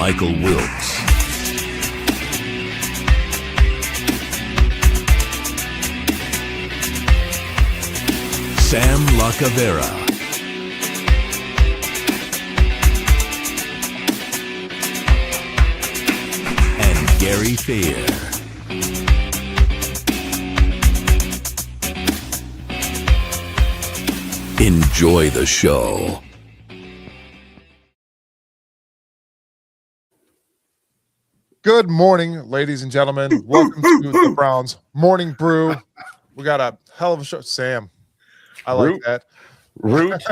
Michael Wilkes. Sam Lacavera. And Gary Fair. Enjoy the show. Good morning, ladies and gentlemen. Welcome to the Browns Morning Brew. We got a hell of a show. Sam, I like that. Root.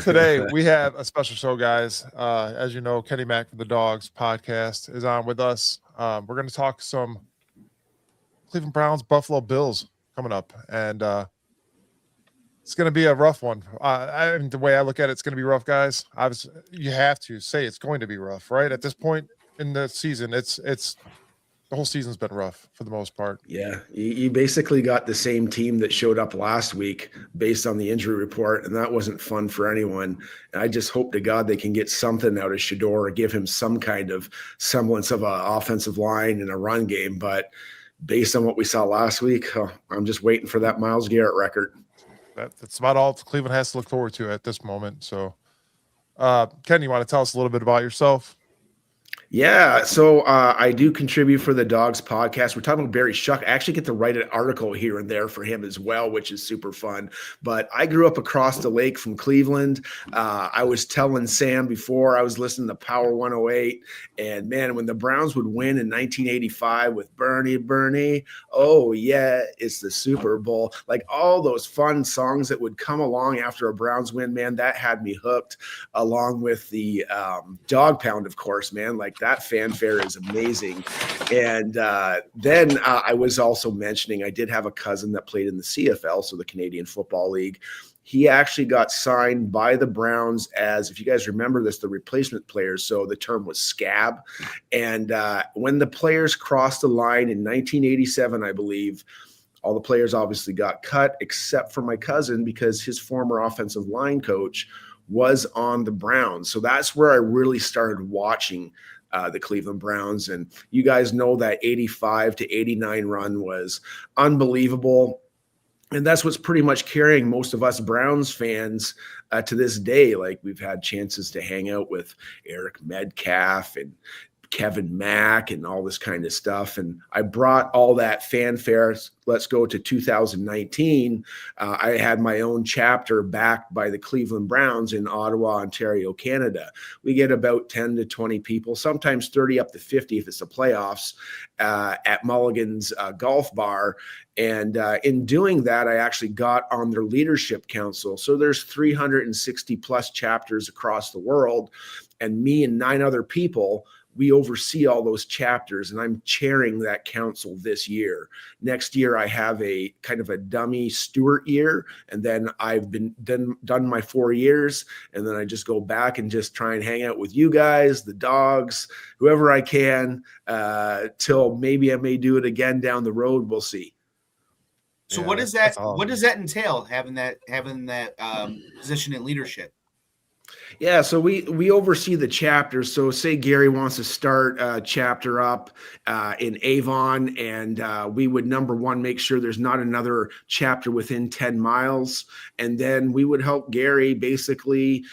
Today, we have a special show, guys. As you know, Kenny Mack from the Dawgs podcast is on with us. We're going to talk some Cleveland Browns, Buffalo Bills coming up. And it's going to be a rough one. The way I look at it, it's going to be rough, guys. You have to say it's going to be rough, right? At this point in the season, it's the whole season's been rough for the most part. Yeah, you basically got the same team that showed up last week based on the injury report, and that wasn't fun for anyone. And I just hope to God they can get something out of Shedeur or give him some kind of semblance of an offensive line and a run game. But based on what we saw last week, I'm just waiting for that Myles Garrett record. That's about all Cleveland has to look forward to at this moment. So, Ken, you want to tell us a little bit about yourself? Yeah, so I do contribute for the Dawgs podcast. We're talking about Barry Shuck. I actually get to write an article here and there for him as well, which is super fun. But I grew up across the lake from Cleveland. I was telling Sam before, I was listening to Power 108. And, man, when the Browns would win in 1985 with Bernie, oh, yeah, it's the Super Bowl. Like all those fun songs that would come along after a Browns win, man, that had me hooked, along with the Dog Pound, of course, man. Like that fanfare is amazing. And then I was also mentioning I did have a cousin that played in the CFL, so the Canadian Football League. He actually got signed by the Browns as, if you guys remember this, the replacement players. So the term was scab. And when the players crossed the line in 1987, I believe, all the players obviously got cut except for my cousin because his former offensive line coach was on the Browns. So that's where I really started watching the Cleveland Browns. And you guys know that 85 to 89 run was unbelievable. And that's what's pretty much carrying most of us Browns fans to this day. Like we've had chances to hang out with Eric Metcalf and Kevin Mack and all this kind of stuff. And I brought all that fanfare. Let's go to 2019. I had my own chapter backed by the Cleveland Browns in Ottawa, Ontario, Canada. We get about 10 to 20 people, sometimes 30 up to 50 if it's the playoffs, at Mulligan's Golf Bar. And in doing that, I actually got on their leadership council. So there's 360 plus chapters across the world. And me and 9 other people, we oversee all those chapters, and I'm chairing that council this year. Next year, I have a kind of a dummy steward year, and then I've been done my 4 years, and then I just go back and just try and hang out with you guys, the Dogs, whoever I can, till maybe I may do it again down the road. We'll see. So what does that entail, having that position in leadership? Yeah, so we oversee the chapters. So say Gary wants to start a chapter up in Avon, and we would, number one, make sure there's not another chapter within 10 miles. And then we would help Gary basically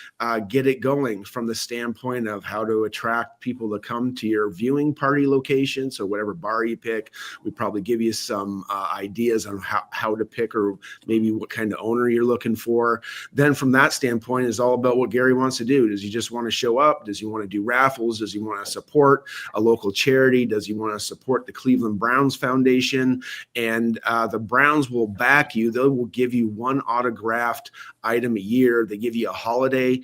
get it going from the standpoint of how to attract people to come to your viewing party location. So whatever bar you pick, we'd probably give you some ideas on how to pick, or maybe what kind of owner you're looking for. Then from that standpoint, is all about what Gary wants to do. Does he just want to show up? Does he want to do raffles? Does he want to support a local charity? Does he want to support the Cleveland Browns Foundation? And the Browns will back you. They will give you one autographed item a year. They give you a holiday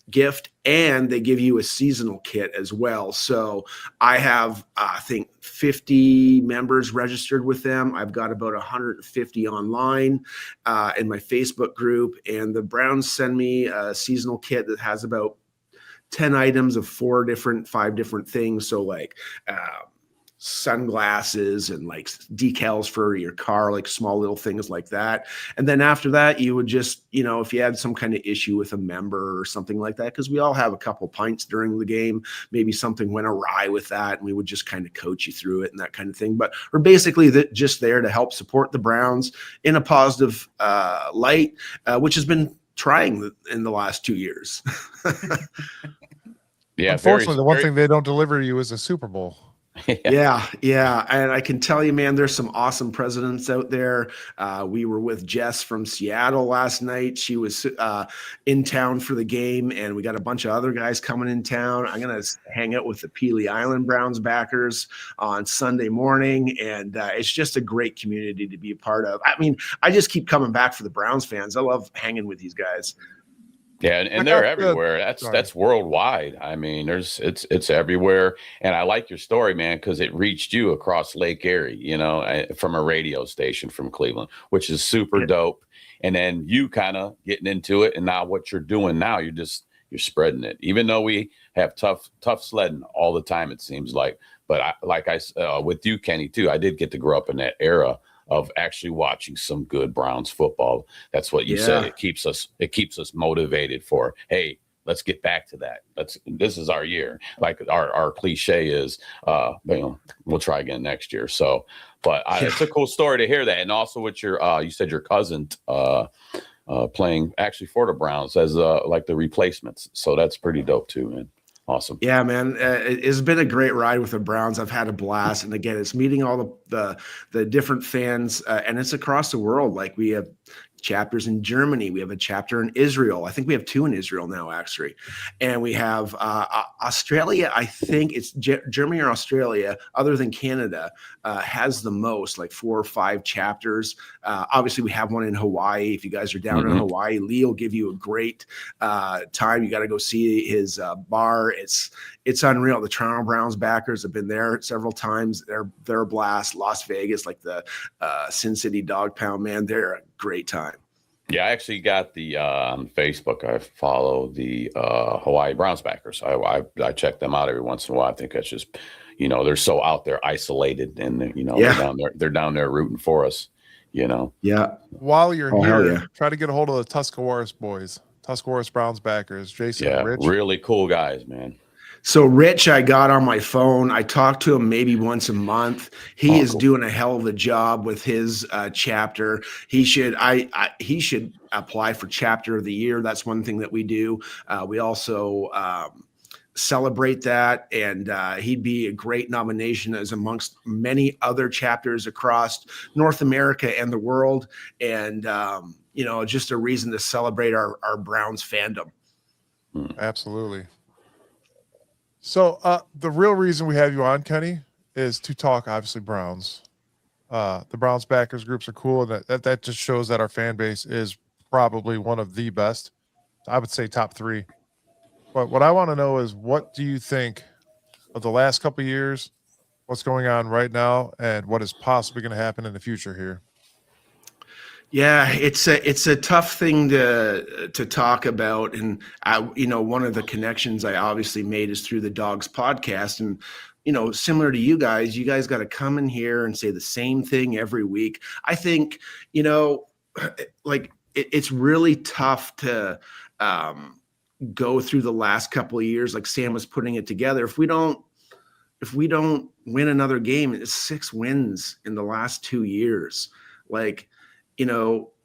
gift, and they give you a seasonal kit as well. So I have, I think, 50 members registered with them. I've got about 150 online in my Facebook group, and the Browns send me a seasonal kit that has about 10 items of 5 different things. So like sunglasses and like decals for your car, like small little things like that. And then after that, you would just, if you had some kind of issue with a member or something like that, because we all have a couple pints during the game, maybe something went awry with that, and we would just kind of coach you through it and that kind of thing. But we're basically just there to help support the Browns in a positive light, which has been trying in the last 2 years. Yeah. Unfortunately, the one thing they don't deliver you is a Super Bowl. Yeah. And I can tell you, man, there's some awesome presidents out there. We were with Jess from Seattle last night. She was in town for the game, and we got a bunch of other guys coming in town. I'm going to hang out with the Pelee Island Browns backers on Sunday morning, and it's just a great community to be a part of. I mean, I just keep coming back for the Browns fans. I love hanging with these guys. Yeah, and they're everywhere. That's worldwide. I mean, it's everywhere. And I like your story, man, because it reached you across Lake Erie, from a radio station from Cleveland, which is super dope. And then you kind of getting into it, and now what you're doing now, you're spreading it. Even though we have tough sledding all the time, it seems like. But with you, Kenny, too, I did get to grow up in that era of actually watching some good Browns football. That's what you said. It keeps us motivated for, hey, let's get back to that. This is our year. Like our cliche is, we'll try again next year. So, but it's a cool story to hear that. And also with your, you said your cousin playing actually for the Browns as like the replacements. So that's pretty dope too, man. Awesome. Yeah, man. It's been a great ride with the Browns. I've had a blast. And again, it's meeting all the different fans, and it's across the world. Like we have chapters in Germany. We have a chapter in Israel. I think we have 2 in Israel now, actually. And we have Australia. I think it's Germany or Australia, other than Canada, has the most, like 4 or 5 chapters. Obviously, we have one in Hawaii. If you guys are down in Hawaii, Lee will give you a great time. You got to go see his bar. It's unreal. The Toronto Browns backers have been there several times. They're a blast. Las Vegas, like the Sin City Dog Pound, man, they're a great time. Yeah, I actually got the on Facebook. I follow the Hawaii Browns backers. I check them out every once in a while. I think that's just, they're so out there, isolated, and they're down there rooting for us. Yeah. While you're here, try to get a hold of the Tuscarawas boys, Tuscarawas Browns backers, Jason and Rich. Really cool guys, man. So Rich, I got on my phone. I talk to him maybe once a month. He is doing a hell of a job with his chapter. He should apply for chapter of the year. That's one thing that we do. We also celebrate that, and he'd be a great nomination as amongst many other chapters across North America and the world. And just a reason to celebrate our Browns fandom. Absolutely. So the real reason we have you on, Kenny, is to talk, obviously, Browns. The Browns backers groups are cool. That just shows that our fan base is probably one of the best. I would say top 3. But what I want to know is, what do you think of the last couple of years, what's going on right now, and what is possibly going to happen in the future here? Yeah, it's a tough thing to talk about, and one of the connections I obviously made is through the Dawgs podcast, and similar to you guys got to come in here and say the same thing every week. I think it's really tough to go through the last couple of years, like Sam was putting it together. If we don't win another game, it's 6 wins in the last 2 years, like.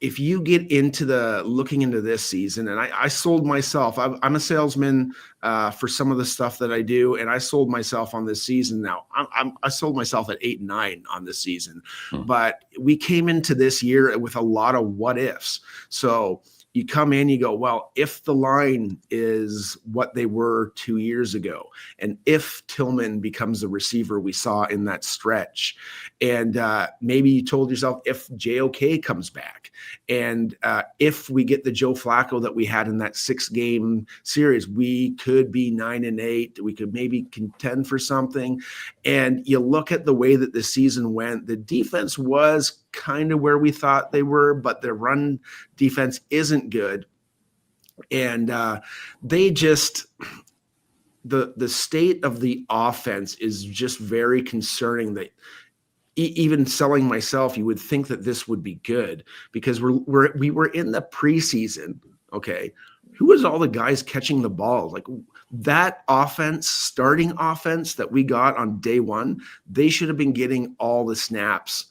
If you get into looking into this season, and I sold myself, I'm a salesman for some of the stuff that I do, and I sold myself on this season. Now I sold myself at 8-9 on this season, but we came into this year with a lot of what ifs. So you come in, you go, well, if the line is what they were 2 years ago, and if Tillman becomes the receiver we saw in that stretch, and maybe you told yourself if JOK comes back, and if we get the Joe Flacco that we had in that 6-game series, we could be 9-8. We could maybe contend for something. And you look at the way that the season went, the defense was kind of where we thought they were, but the run defense isn't good. And the state of the offense is just very concerning. That even selling myself, you would think that this would be good because we were in the preseason. Okay, who was all the guys catching the ball? Like that offense, starting offense that we got on day one, they should have been getting all the snaps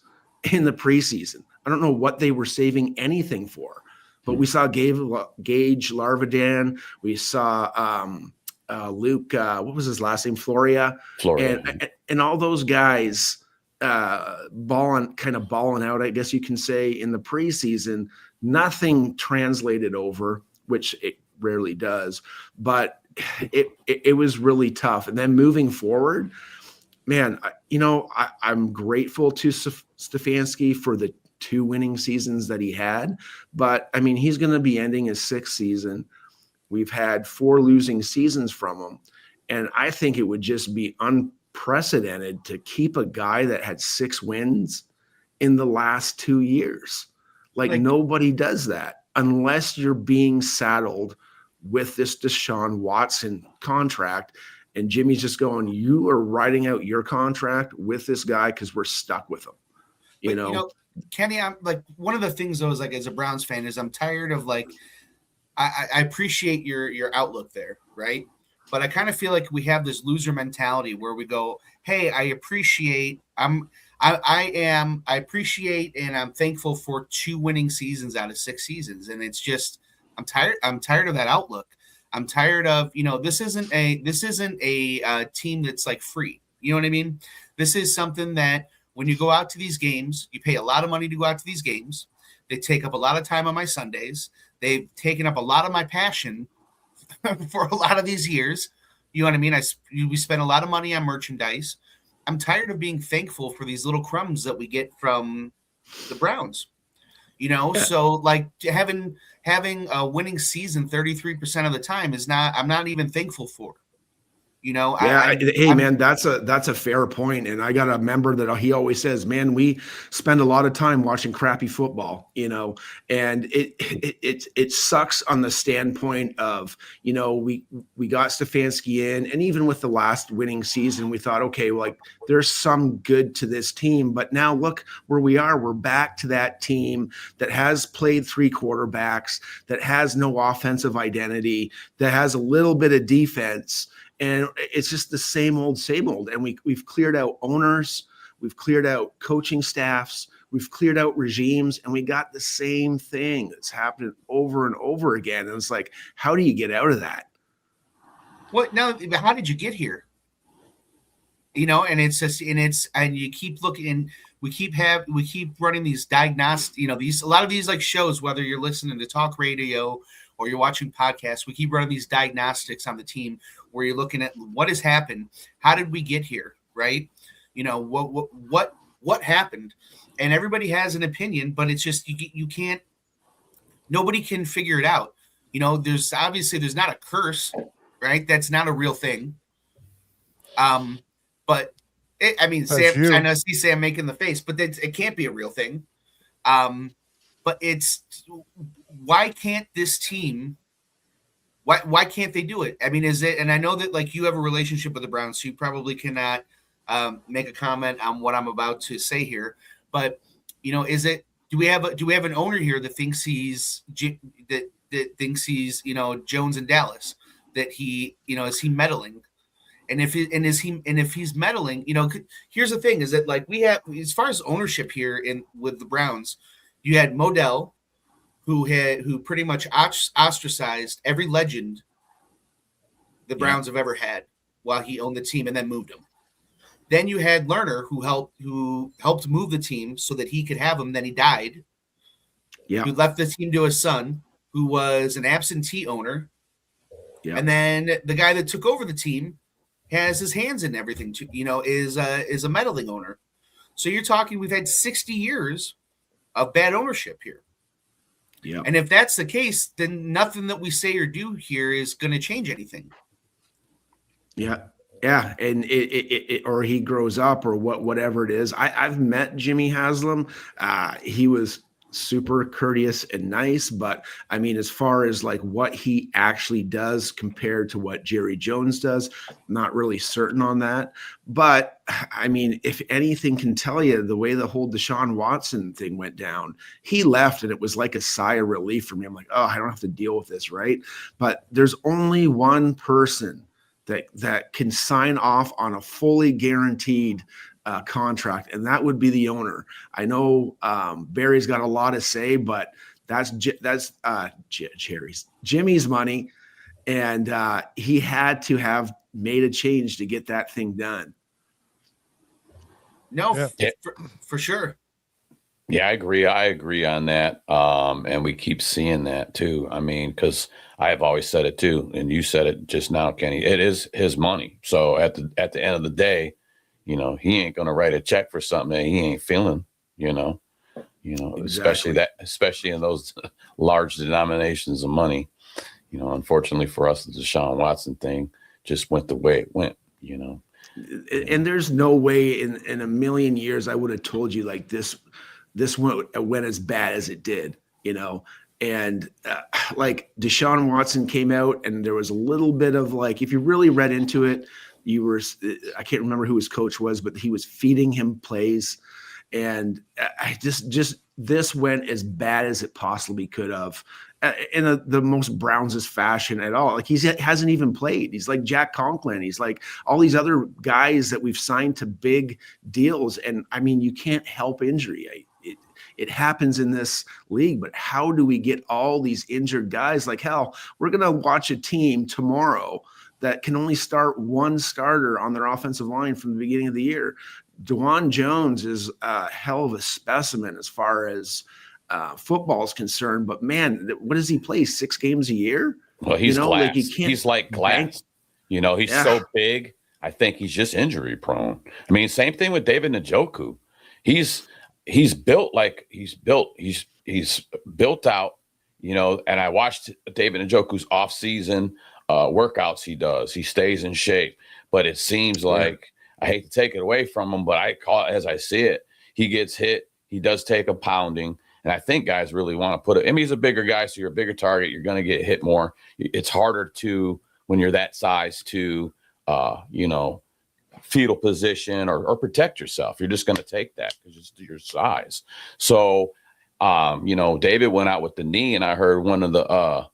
in the preseason. I don't know what they were saving anything for, but we saw Gage Larvadan. We saw Luke, what was his last name? Floria. And all those guys balling out, I guess you can say, in the preseason. Nothing translated over, which it rarely does, but it was really tough. And then moving forward, man, I'm grateful to Stefanski for the 2 winning seasons that he had, but I mean, he's going to be ending his 6th season. We've had 4 losing seasons from him. And I think it would just be unprecedented to keep a guy that had 6 wins in the last 2 years. Like nobody does that unless you're being saddled with this Deshaun Watson contract. And Jimmy's just going, you are writing out your contract with this guy because we're stuck with him. You know, Kenny, I'm like, one of the things though is like, as a Browns fan, is I'm tired of like, I appreciate your outlook there, right? But I kind of feel like we have this loser mentality where we go, hey, I appreciate and I'm thankful for 2 winning seasons out of 6 seasons. And it's just, I'm tired of that outlook. I'm tired of, this isn't a team that's like free. You know what I mean? This is something that when you go out to these games, you pay a lot of money to go out to these games. They take up a lot of time on my Sundays. They've taken up a lot of my passion for a lot of these years. You know what I mean? We spend a lot of money on merchandise. I'm tired of being thankful for these little crumbs that we get from the Browns. So like having a winning season 33% of the time I'm not even thankful for. Man, that's a fair point. And I got a member that he always says, man, we spend a lot of time watching crappy football, and it sucks on the standpoint of, we got Stefanski in, and even with the last winning season, we thought, okay, well, like there's some good to this team, but now look where we are. We're back to that team that has played 3 quarterbacks, that has no offensive identity, that has a little bit of defense. And it's just the same old. And we've cleared out owners, we've cleared out coaching staffs, we've cleared out regimes, and we got the same thing that's happening over and over again. And it's like, how do you get out of that? What now? How did you get here? And it's just, and you keep looking, and we keep running these diagnostic, a lot of these like shows, whether you're listening to talk radio or you're watching podcasts, we keep running these diagnostics on the team where you're looking at what has happened. How did we get here? Right. What happened? And everybody has an opinion, but it's just, you can't, nobody can figure it out. There's not a curse, right? That's not a real thing. But Sam, I know, see Sam making the face, but it can't be a real thing. But it's, why can't this team, why can't they do it? I mean, is it, and I know that like you have a relationship with the Browns, so you probably cannot make a comment on what I'm about to say here, but is it, do we have an owner here that thinks he's Jones in Dallas, that he, is he meddling? And if he's meddling, here's the thing is that like we have, as far as ownership here with the Browns, you had Modell, who pretty much ostracized every legend the Browns have ever had while he owned the team and then moved him. Then you had Lerner, who helped move the team so that he could have him. Then he died. Yeah. Who left the team to his son, who was an absentee owner. Yeah. And then the guy that took over the team has his hands in everything too, is a meddling owner. So you're talking, we've had 60 years of bad ownership here. Yeah. And if that's the case, then nothing that we say or do here is going to change anything. Yeah. Yeah. And it or he grows up or whatever it is. I've met Jimmy Haslam. He was super courteous and nice, but I mean, as far as like what he actually does compared to what Jerry Jones does, not really certain on that. But I mean, if anything can tell you the way the whole Deshaun Watson thing went down, he left and it was like a sigh of relief for me. I'm like, oh, I don't have to deal with this, right? But there's only one person that can sign off on a fully guaranteed contract, and that would be the owner. I know Barry's got a lot to say, but that's Jimmy's money, and he had to have made a change to get that thing done. No, for sure. Yeah, I agree. I agree on that. And we keep seeing that too. I mean, because I have always said it too, and you said it just now, Kenny. It is his money. So at the end of the day, you know, he ain't gonna write a check for something that he ain't feeling. You know, Exactly. especially in those large denominations of money. You know, unfortunately for us, the Deshaun Watson thing just went the way it went. You know, and there's no way in a million years I would have told you like this went as bad as it did. You know. And like Deshaun Watson came out and there was a little bit of like, if you really read into it, I can't remember who his coach was, but he was feeding him plays. And I just this went as bad as it possibly could have in the most Browns' fashion at all. Like he hasn't even played. He's like Jack Conklin. He's like all these other guys that we've signed to big deals. And I mean, you can't help injury. It happens in this league, but how do we get all these injured guys? Like, hell, we're going to watch a team tomorrow that can only start one starter on their offensive line from the beginning of the year. DeJuan Jones is a hell of a specimen as far as football is concerned, but man, what does he play? 6 games a year? Well, he's glass. Like he's like glass. You know, he's so big. I think he's just injury prone. I mean, same thing with David Njoku. He's built like he's built out, you know, and I watched David Njoku's off-season workouts he does. He stays in shape, but it seems like, I hate to take it away from him, but I call it as I see it. He gets hit. He does take a pounding. And I think guys really want to put it. I mean, he's a bigger guy, so you're a bigger target. You're going to get hit more. It's harder to, when you're that size, to, you know, fetal position or protect yourself. You're just going to take that because it's your size. So, you know, David went out with the knee, and I heard one of the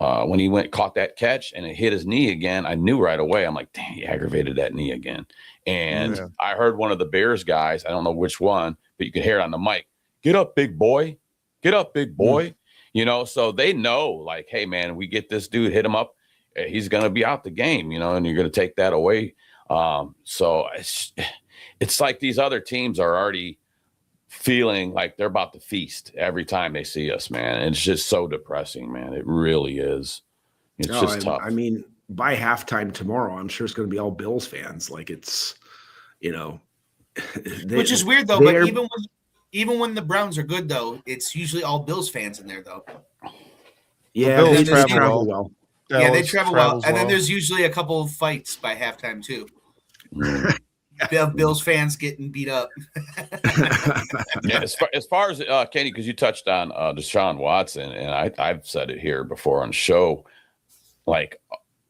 when he caught that catch and it hit his knee again, I knew right away. I'm like, dang, he aggravated that knee again. And I heard one of the Bears guys, I don't know which one, but you could hear it on the mic. Get up, big boy. Get up, big boy. You know, so they know, like, hey, man, we get this dude, hit him up, he's going to be out the game, you know, and you're going to take that away. So it's like these other teams are already feeling like they're about to feast every time they see us, man. And it's just so depressing, man. It really is. It's just tough. I mean, by halftime tomorrow, I'm sure it's going to be all Bills fans. Like it's, you know, which is weird though. But even when the Browns are good though, it's usually all Bills fans in there though. Yeah, they travel well. Yeah, they travel well. And then there's usually a couple of fights by halftime too. Bills fans getting beat up. Yeah, as far as Kenny, because you touched on Deshaun Watson, and I've said it here before on the show, like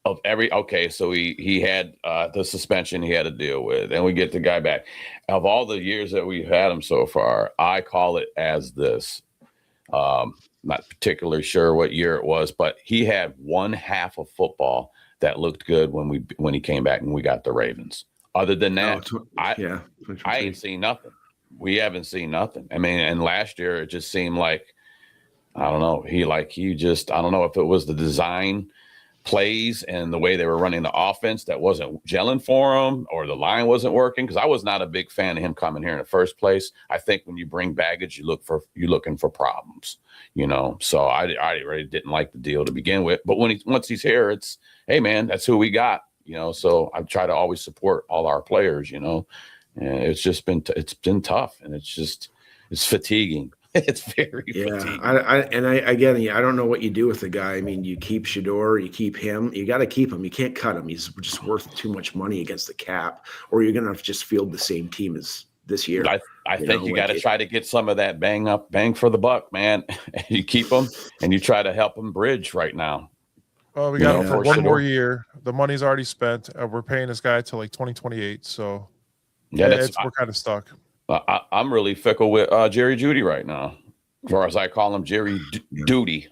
of every so he had the suspension he had to deal with, and we get the guy back. Of all the years that we've had him so far, I call it as this. Not particularly sure what year it was, but he had one half of football that looked good when he came back and we got the Ravens. Other than that, I ain't seen nothing. We haven't seen nothing. I mean, and last year it just seemed like, I don't know, I don't know if it was the design plays and the way they were running the offense that wasn't gelling for him, or the line wasn't working. Because I was not a big fan of him coming here in the first place. I think when you bring baggage, you're looking for problems, you know. So I really didn't like the deal to begin with. But once he's here, it's, hey man, that's who we got. You know, so I try to always support all our players, you know, and it's just been tough, and it's fatiguing. It's very fatiguing. I get it. I don't know what you do with the guy. I mean, you keep Shador, you keep him. You got to keep him. You can't cut him. He's just worth too much money against the cap, or you're going to just field the same team as this year. I think you got to try to get some of that bang for the buck, man. You keep them and you try to help them bridge right now. Well, we got him for one more year. The money's already spent. We're paying this guy till like 2028. So we're kind of stuck. I'm really fickle with Jerry Jeudy right now, or as I call him, Jerry Duty.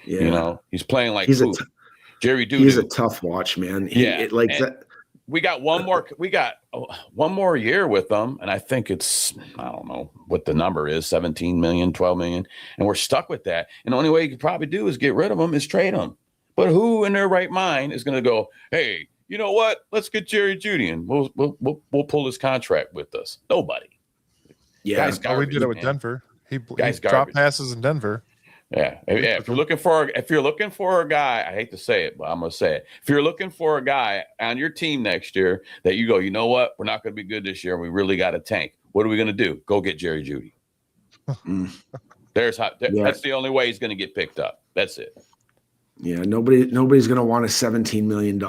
Yeah. You know, he's playing like Jerry Duty. He's a tough watch, man. We got one more year with them, and I think it's, I don't know what the number is, 17 million, 12 million, and we're stuck with that. And the only way you could probably do is get rid of them, is trade them. But who in their right mind is going to go, hey, you know what? Let's get Jerry Jeudy and we'll pull his contract with us. Nobody. Yeah, we did it with Denver. He dropped passes in Denver. Yeah. If you're looking for a guy, I hate to say it, but I'm gonna say it. If you're looking for a guy on your team next year that you go, you know what, we're not going to be good this year, and we really got a tank. What are we going to do? Go get Jerry Jeudy. That's the only way he's going to get picked up. That's it. Yeah, nobody's going to want a $17 million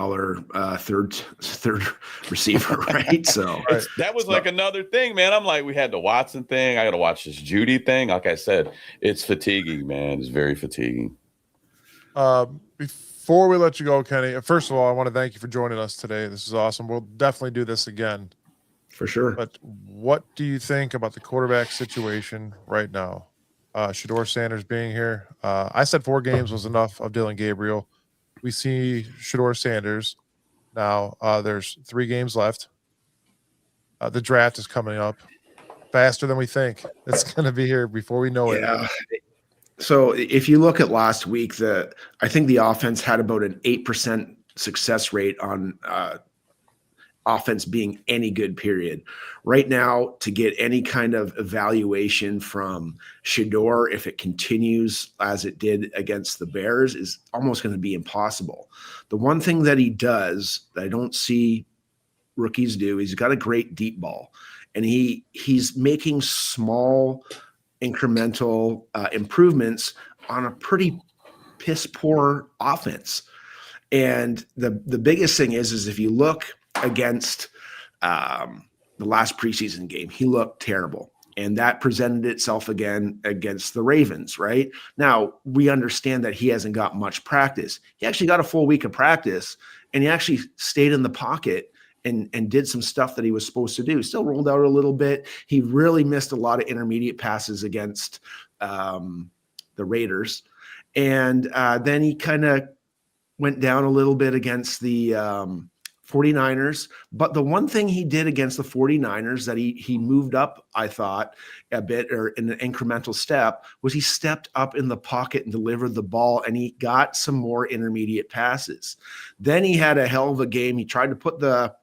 third receiver, right? So that was like another thing, man. I'm like, we had the Watson thing. I got to watch this Jeudy thing. Like I said, it's fatiguing, man. It's very fatiguing. Before we let you go, Kenny, first of all, I want to thank you for joining us today. This is awesome. We'll definitely do this again. For sure. But what do you think about the quarterback situation right now? Shedeur Sanders being here. I said 4 games was enough of Dylan Gabriel. We see Shedeur Sanders now. There's 3 games left. The draft is coming up faster than we think. It's going to be here before we know it. So if you look at last week, I think the offense had about an 8% success rate on offense being any good, period. Right now, to get any kind of evaluation from Shedeur, if it continues as it did against the Bears, is almost going to be impossible. The one thing that he does that I don't see rookies do, he's got a great deep ball, and he's making small incremental improvements on a pretty piss poor offense. And the biggest thing is if you look against the last preseason game, he looked terrible. And that presented itself again against the Ravens, right? Now, we understand that he hasn't got much practice. He actually got a full week of practice, and he actually stayed in the pocket and did some stuff that he was supposed to do. Still rolled out a little bit. He really missed a lot of intermediate passes against the Raiders. And then he kind of went down a little bit against the 49ers. But the one thing he did against the 49ers that he moved up, I thought, a bit, or in an incremental step, was he stepped up in the pocket and delivered the ball, and he got some more intermediate passes. Then he had a hell of a game. He tried to put the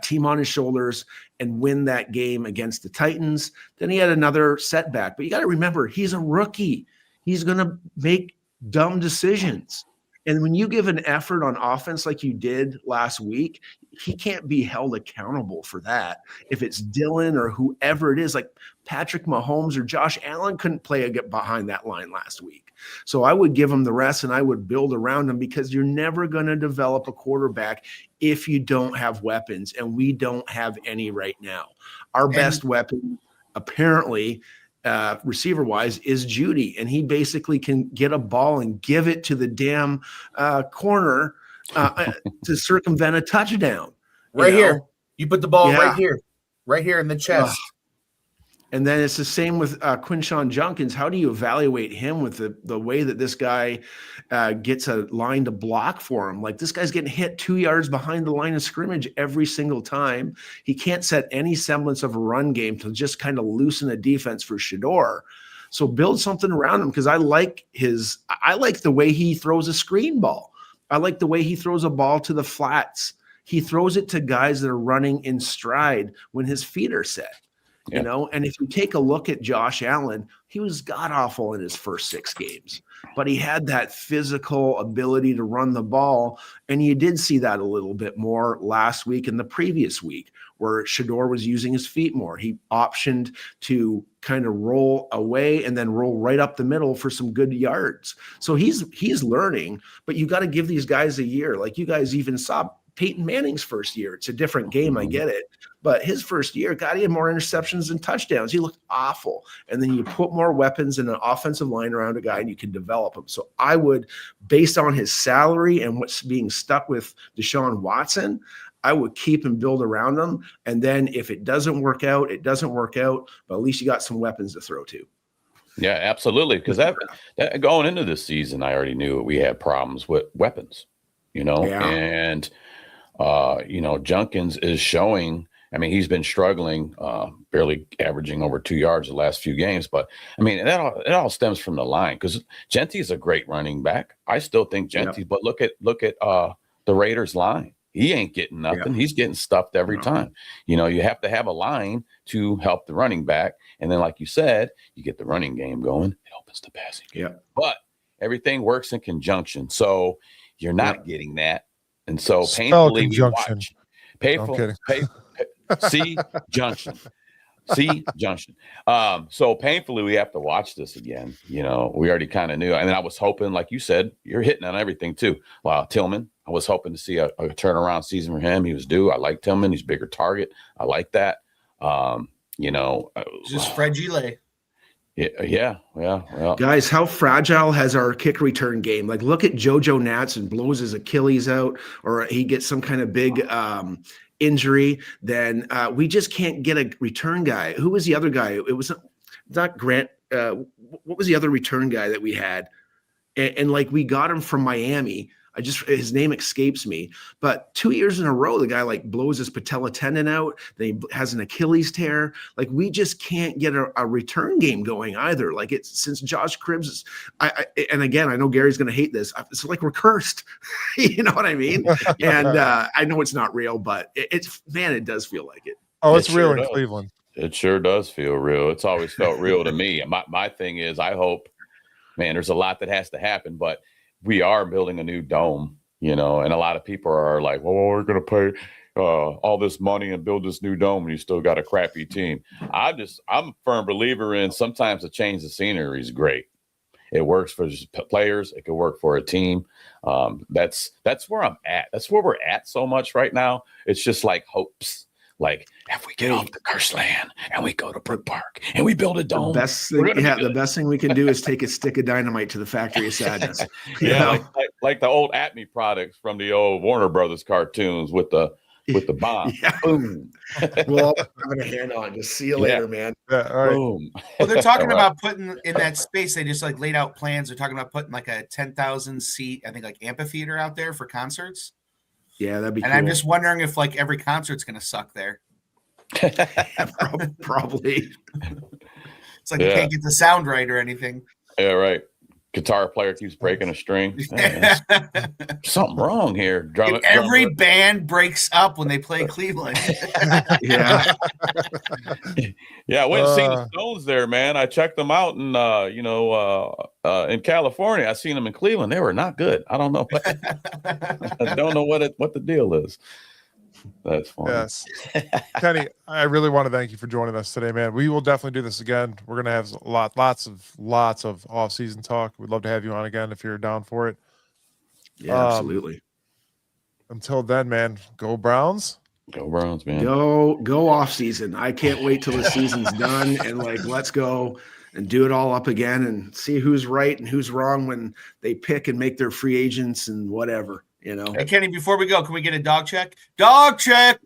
team on his shoulders and win that game against the Titans. Then he had another setback. But you got to remember, he's a rookie. He's going to make dumb decisions. And when you give an effort on offense like you did last week, he can't be held accountable for that. If it's Dylan or whoever it is, like Patrick Mahomes or Josh Allen couldn't play behind that line last week. So I would give him the rest and I would build around him, because you're never going to develop a quarterback if you don't have weapons. And we don't have any right now. Our best weapon, apparently, receiver-wise, is Jeudy, and he basically can get a ball and give it to the damn corner to circumvent a touchdown. Right here. You put the ball right here in the chest. And then it's the same with Quinshon Judkins. How do you evaluate him with the way that this guy gets a line to block for him? Like, this guy's getting hit 2 yards behind the line of scrimmage every single time. He can't set any semblance of a run game to just kind of loosen a defense for Shedeur. So build something around him, because I like the way he throws a screen ball. I like the way he throws a ball to the flats. He throws it to guys that are running in stride when his feet are set. You know, and if you take a look at Josh Allen, he was god-awful in his first 6 games, but he had that physical ability to run the ball. And you did see that a little bit more last week and the previous week, where Shedeur was using his feet more. He optioned to kind of roll away and then roll right up the middle for some good yards. So he's learning, but you got to give these guys a year. Like, you guys even saw Peyton Manning's first year. It's a different game. I get it. But his first year, God, he had more interceptions than touchdowns. He looked awful. And then you put more weapons in an offensive line around a guy and you can develop him. So I would, based on his salary and what's being stuck with Deshaun Watson, I would keep and build around him. And then if it doesn't work out, it doesn't work out. But at least you got some weapons to throw to. Yeah, absolutely. Because that going into this season, I already knew we had problems with weapons, and Junkins is showing. I mean, he's been struggling, barely averaging over 2 yards the last few games. But I mean, it all stems from the line because Genty is a great running back. I still think Genty, but look at the Raiders line. He ain't getting nothing. He's getting stuffed every time. You have to have a line to help the running back. And then, like you said, you get the running game going. It opens the passing game. Yeah. But everything works in conjunction. So you're not getting that. And so painfully we watch. C junction. C junction. So painfully we have to watch this again. We already kind of knew. And I was hoping, like you said, you're hitting on everything too. Wow, Tillman. I was hoping to see a turnaround season for him. He was due. I like Tillman. He's a bigger target. I like that. Just fragile. Yeah. Well. Guys, how fragile has our kick return game? Like, look at JoJo Nats and blows his Achilles out, or he gets some kind of big injury. Then we just can't get a return guy. Who was the other guy? It was not Grant. What was the other return guy that we had? And like we got him from Miami. His name escapes me, but 2 years in a row, the guy like blows his patella tendon out. Then he has an Achilles tear. Like we just can't get a return game going either. Like it's since Josh Cribbs, and again, I know Gary's going to hate this. It's like we're cursed. You know what I mean? And I know it's not real, but it does feel like it. Oh, it's real in Cleveland. It sure does feel real. It's always felt real to me. My thing is, I hope, man, there's a lot that has to happen, but we are building a new dome, and a lot of people are like, well, we're going to pay all this money and build this new dome and you still got a crappy team. I'm a firm believer in sometimes a change of scenery is great. It works for players. It could work for a team. That's where I'm at. That's where we're at so much right now. It's just like hopes. Like, if we get off the cursed land and we go to Brook Park and we build a dome, the best thing we can do is take a stick of dynamite to the factory of sadness. Like the old Atme products from the old Warner Brothers cartoons with the bomb. Yeah. Boom. Well, I'm gonna hand on. Just see you later, man. Yeah, all right. Boom. Well, they're talking about putting in that space. They just like laid out plans. They're talking about putting like a 10,000 seat, I think, like amphitheater out there for concerts. Yeah, that'd be cool. I'm just wondering if like every concert's going to suck there. Probably. It's like you can't get the sound right or anything. Yeah, right. Guitar player keeps breaking a string. Something wrong here. Every band breaks up when they play Cleveland. Yeah. Yeah, I went and seen the Stones there, man. I checked them out in in California. I seen them in Cleveland. They were not good. I don't know. I don't know what the deal is. That's fun. Yes. Kenny, I really want to thank you for joining us today, man. We will definitely do this again. We're gonna have lots of off-season talk. We'd love to have you on again if you're down for it. Yeah, absolutely. Until then, man, go Browns. Go Browns, man. Go off season. I can't wait till the season's done and let's go and do it all up again and see who's right and who's wrong when they pick and make their free agents and whatever. Hey, Kenny, before we go, can we get a dog check? Dog check.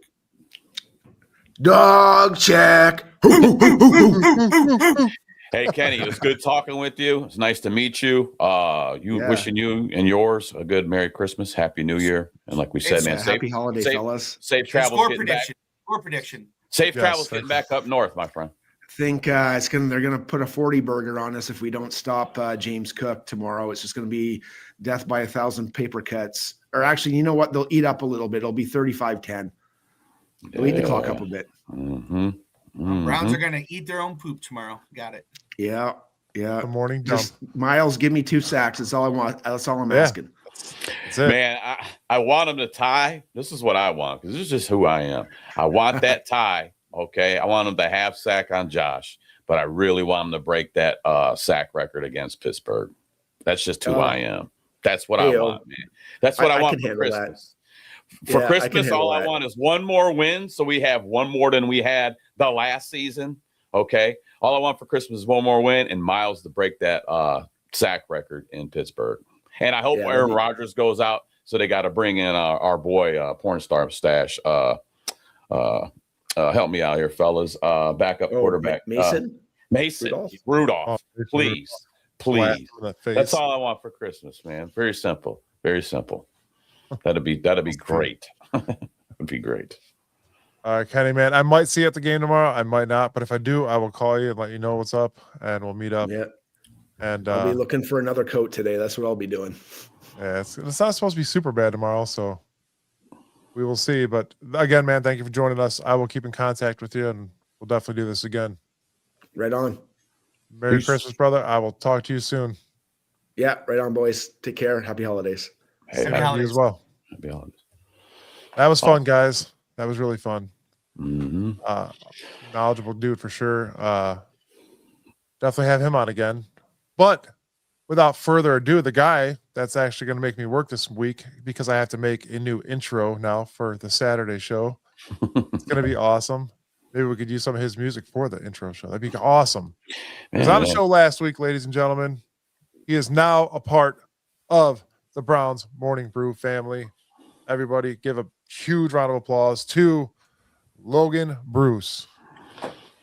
Dog check. Hey, Kenny, it was good talking with you. It's nice to meet you. Wishing you and yours a good Merry Christmas, Happy New Year. And like we said, man, happy holiday, fellas. Safe travels. Score prediction. Safe travels getting back up north, my friend. I think they're gonna put a 40 burger on us if we don't stop James Cook tomorrow. It's just gonna be death by 1,000 paper cuts. Or actually, you know what? They'll eat up a little bit. It'll be 35-10. They'll eat the clock up a bit. Browns are gonna eat their own poop tomorrow. Got it. Yeah. The morning dump. Miles, give me 2 sacks. That's all I want. That's all I'm asking. That's it. Man, I want them to tie. This is what I want because this is just who I am. I want that tie. Okay, I want them to half sack on Josh, but I really want them to break that sack record against Pittsburgh. That's just who I am. That's what I want, man. That's what I want for Christmas. For Yeah, Christmas, all I want is one more win. So we have one more than we had the last season. Okay. All I want for Christmas is one more win and Miles to break that sack record in Pittsburgh. And I hope Aaron Rodgers goes out. So they got to bring in our boy, porn star Stash. Help me out here, fellas. Backup quarterback. Mason Rudolph. Please. That's all I want for Christmas, man. Very simple. Very simple. That'd be great. That'd be great. All right, Kenny, man. I might see you at the game tomorrow. I might not, but if I do, I will call you and let you know what's up, and we'll meet up. Yeah. And I'll be looking for another coat today. That's what I'll be doing. Yeah, it's not supposed to be super bad tomorrow, so we will see. But again, man, thank you for joining us. I will keep in contact with you, and we'll definitely do this again. Right on. Merry Christmas, brother. I will talk to you soon. Yeah, right on, boys. Take care. Happy holidays. Happy holidays as well. Happy holidays. That was fun, guys. That was really fun. Mm-hmm. Knowledgeable dude for sure. Definitely have him on again. But without further ado, the guy that's actually going to make me work this week, because I have to make a new intro now for the Saturday show. It's going to be awesome. Maybe we could use some of his music for the intro show. That'd be awesome. He was on the show last week, ladies and gentlemen. He is now a part of the Browns Morning Brew family. Everybody give a huge round of applause to Logan Bruce.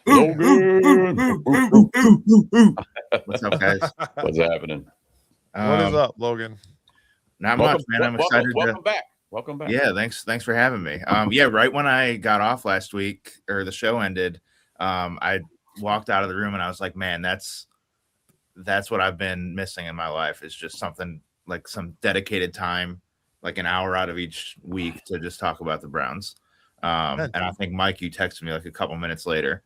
Logan. What's up, guys? What's happening? What is up, Logan? Not much, man. I'm excited. Welcome back. Yeah, thanks for having me. Yeah, right when I got off last week, or the show ended, I walked out of the room and I was like, man, that's what I've been missing in my life. Is just something like some dedicated time, like an hour out of each week to just talk about the Browns. And I think, Mike, you texted me like a couple minutes later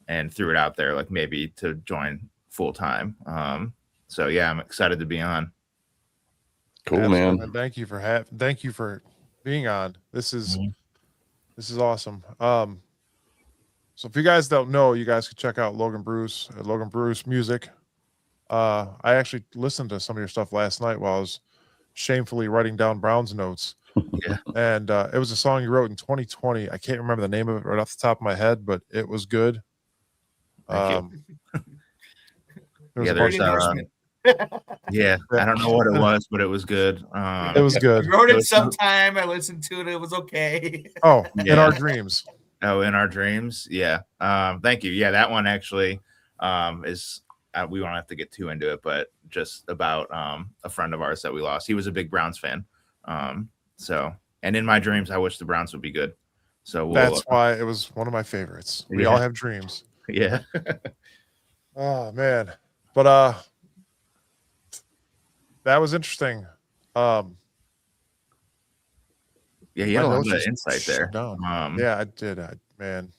and threw it out there, like maybe to join full time. So yeah, I'm excited to be on. Cool, man. Thank you for being on. This is awesome. So if you guys don't know, you guys can check out Logan Bruce Music. I actually listened to some of your stuff last night while I was shamefully writing down Browns notes. Yeah. And it was a song you wrote in 2020. I can't remember the name of it right off the top of my head, but it was good. Thank you. Yeah, I don't know what it was, but it was good. It was good. I wrote it sometime. I listened to it. It was okay. Oh, yeah. In Our Dreams. Oh, In Our Dreams. Yeah. Thank you. Yeah, that one actually is. We won't have to get too into it, but just about a friend of ours that we lost. He was a big Browns fan. And in my dreams, I wish the Browns would be good. So that's why it was one of my favorites. We all have dreams. Yeah. Oh man, but that was interesting. Yeah, you had a lot of insight there. Yeah, I did. Man,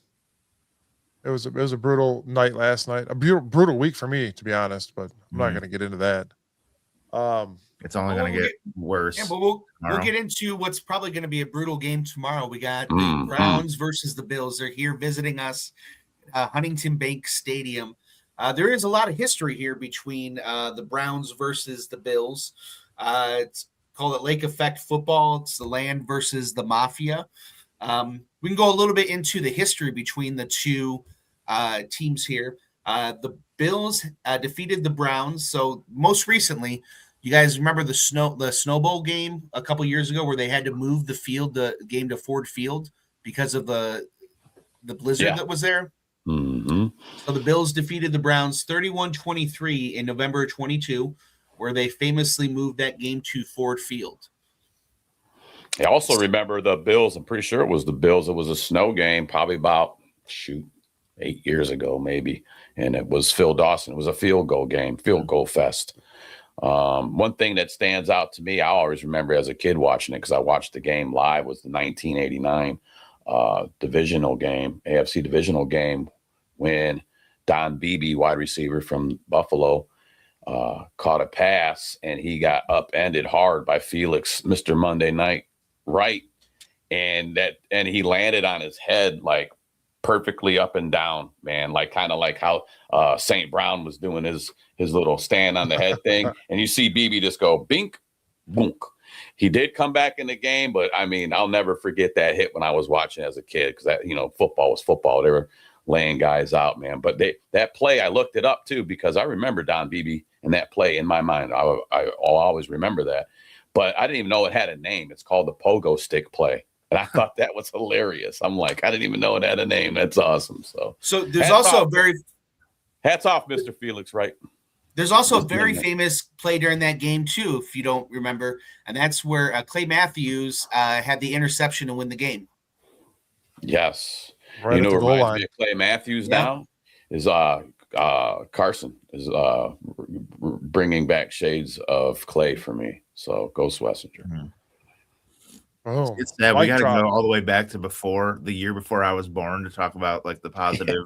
it was a brutal night last night. A brutal week for me, to be honest. But I'm not going to get into that. It's only going to get worse. Yeah, but we'll get into what's probably going to be a brutal game tomorrow. We got the Browns versus the Bills. They're here visiting us, Huntington Bank Stadium. There is a lot of history here between the Browns versus the Bills. It's called it Lake Effect football. It's the land versus the Mafia. We can go a little bit into the history between the two teams here. The Bills defeated the Browns. So most recently, you guys remember the Snow Bowl game a couple years ago where they had to move the game to Ford Field because of the blizzard that was there? Mm-hmm. So the Bills defeated the Browns 31-23 in November 22, where they famously moved that game to Ford Field. I also remember the Bills. I'm pretty sure it was the Bills. It was a snow game, probably about 8 years ago, maybe. And it was Phil Dawson. It was a field goal game, field goal fest. One thing that stands out to me, I always remember as a kid watching it because I watched the game live, was the 1989 divisional game, AFC divisional game, when Don Beebe, wide receiver from Buffalo, caught a pass and he got upended hard by Felix, Mr. Monday Night Right, and he landed on his head like perfectly up and down, man, like kind of like how St. Brown was doing his little stand on the head thing, and you see Beebe just go bink, boonk. he did come back in the game, but I mean, I'll never forget that hit when I was watching as a kid, because that, football was football. They were laying guys out, man. But that play, I looked it up too, because I remember Don Beebe and that play in my mind. I'll always remember that. But I didn't even know it had a name. It's called the pogo stick play. And I thought that was hilarious. I'm like, I didn't even know it had a name. That's awesome. So there's also hats off, Mr. Felix, right? There's also a very famous play during that game too, if you don't remember, and that's where Clay Matthews had the interception to win the game. Yes, right, who reminds me of Clay Matthews now is Carson is bringing back shades of Clay for me. So go Schlesinger. Mm-hmm. Oh, it's that we got to go all the way back to the year before I was born to talk about like the positive.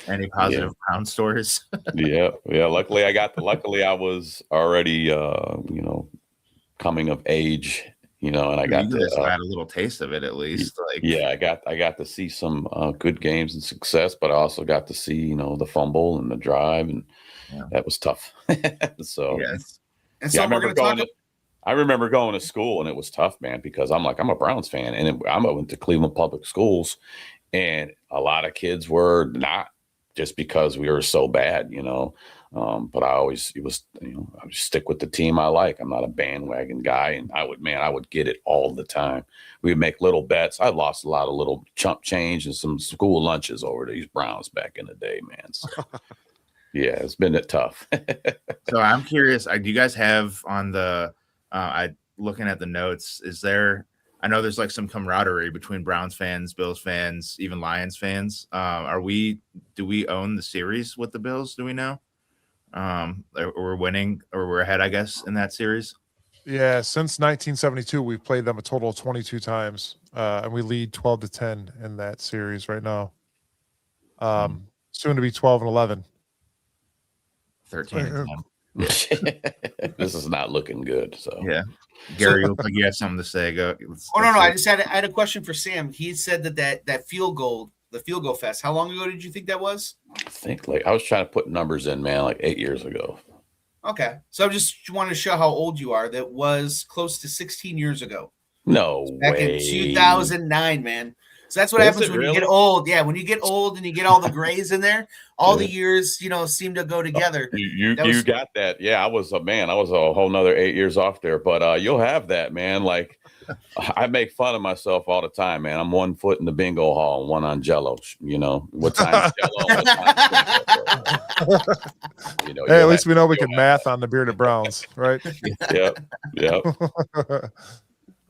Any positive Brown stories? yeah. Luckily, I was already, coming of age, and I got had a little taste of it at least. I got to see some good games and success, but I also got to see, the fumble and the drive, and that was tough. So yes. And so I remember going to school, and it was tough, man, because I'm a Browns fan, and I went to Cleveland Public Schools, and a lot of kids were not, just because we were so bad, but I would stick with the team I like. I'm not a bandwagon guy, and I would get it all the time. We would make little bets. I lost a lot of little chump change and some school lunches over these Browns back in the day, man. So, yeah, it's been tough. So I'm curious, do you guys have on the, looking at the notes, I know there's like some camaraderie between Browns fans, Bills fans, even Lions fans. Do we own the series with the Bills? Do we know? We're winning, or we're ahead, I guess, in that series. Yeah, since 1972, we've played them a total of 22 times, and we lead 12-10 in that series right now. Soon to be 12-11. 13-10. This is not looking good. So yeah. Gary, you look like you have something to say. Go. No. I had a question for Sam. He said that field goal, the field goal fest. How long ago did you think that was? I think I was trying to put numbers in, man, like 8 years ago. Okay, so I just wanted to show how old you are. That was close to 16 years ago. No back way. in 2009, man. So that's what happens when you get old. Yeah, when you get old and you get all the grays in there, all the years, seem to go together. You got that. Yeah, I was a whole nother 8 years off there. But you'll have that, man. Like, I make fun of myself all the time, man. I'm 1 foot in the bingo hall and one on Jello. What time is Jello? Hey, at least we know we can math on the bearded Browns, right? Yep.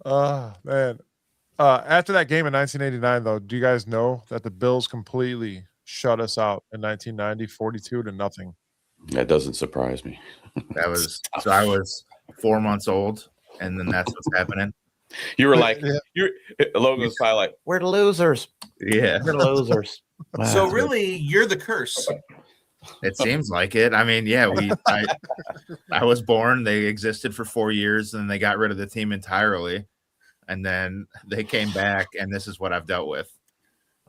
Oh, man. After that game in 1989, though, do you guys know that the Bills completely shut us out in 1990, 42-0? That doesn't surprise me. I was 4 months old, and then that's what's happening. You were like, Logan's probably like, we're the losers. Yeah, we're the losers. Wow. So really, you're the curse. It seems like it. I mean, yeah, I was born. They existed for 4 years, and they got rid of the team entirely. And then they came back, and this is what I've dealt with.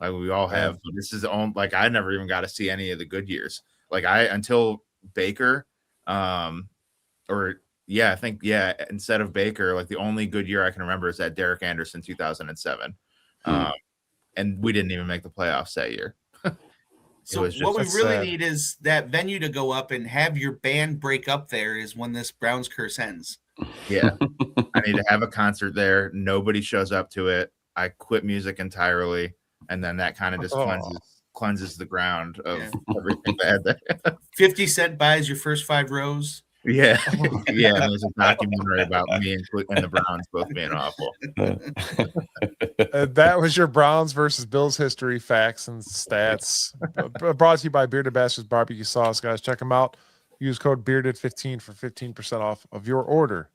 Like we all have. But this is I never even got to see any of the good years. Until Baker, instead of Baker, like the only good year I can remember is that Derek Anderson 2007, and we didn't even make the playoffs that year. So what we really need is that venue to go up and have your band break up there is when this Browns curse ends. Yeah. I need to have a concert there. Nobody shows up to it. I quit music entirely. And then that kind of just cleanses the ground of everything bad there. 50 Cent buys your first 5 rows. Yeah. Yeah. There's a documentary about me and the Browns both being awful. That was your Browns versus Bills history, facts, and stats. Brought to you by Bearded Bastards Barbecue Sauce, guys. Check them out. Use code Bearded15 for 15% off of your order.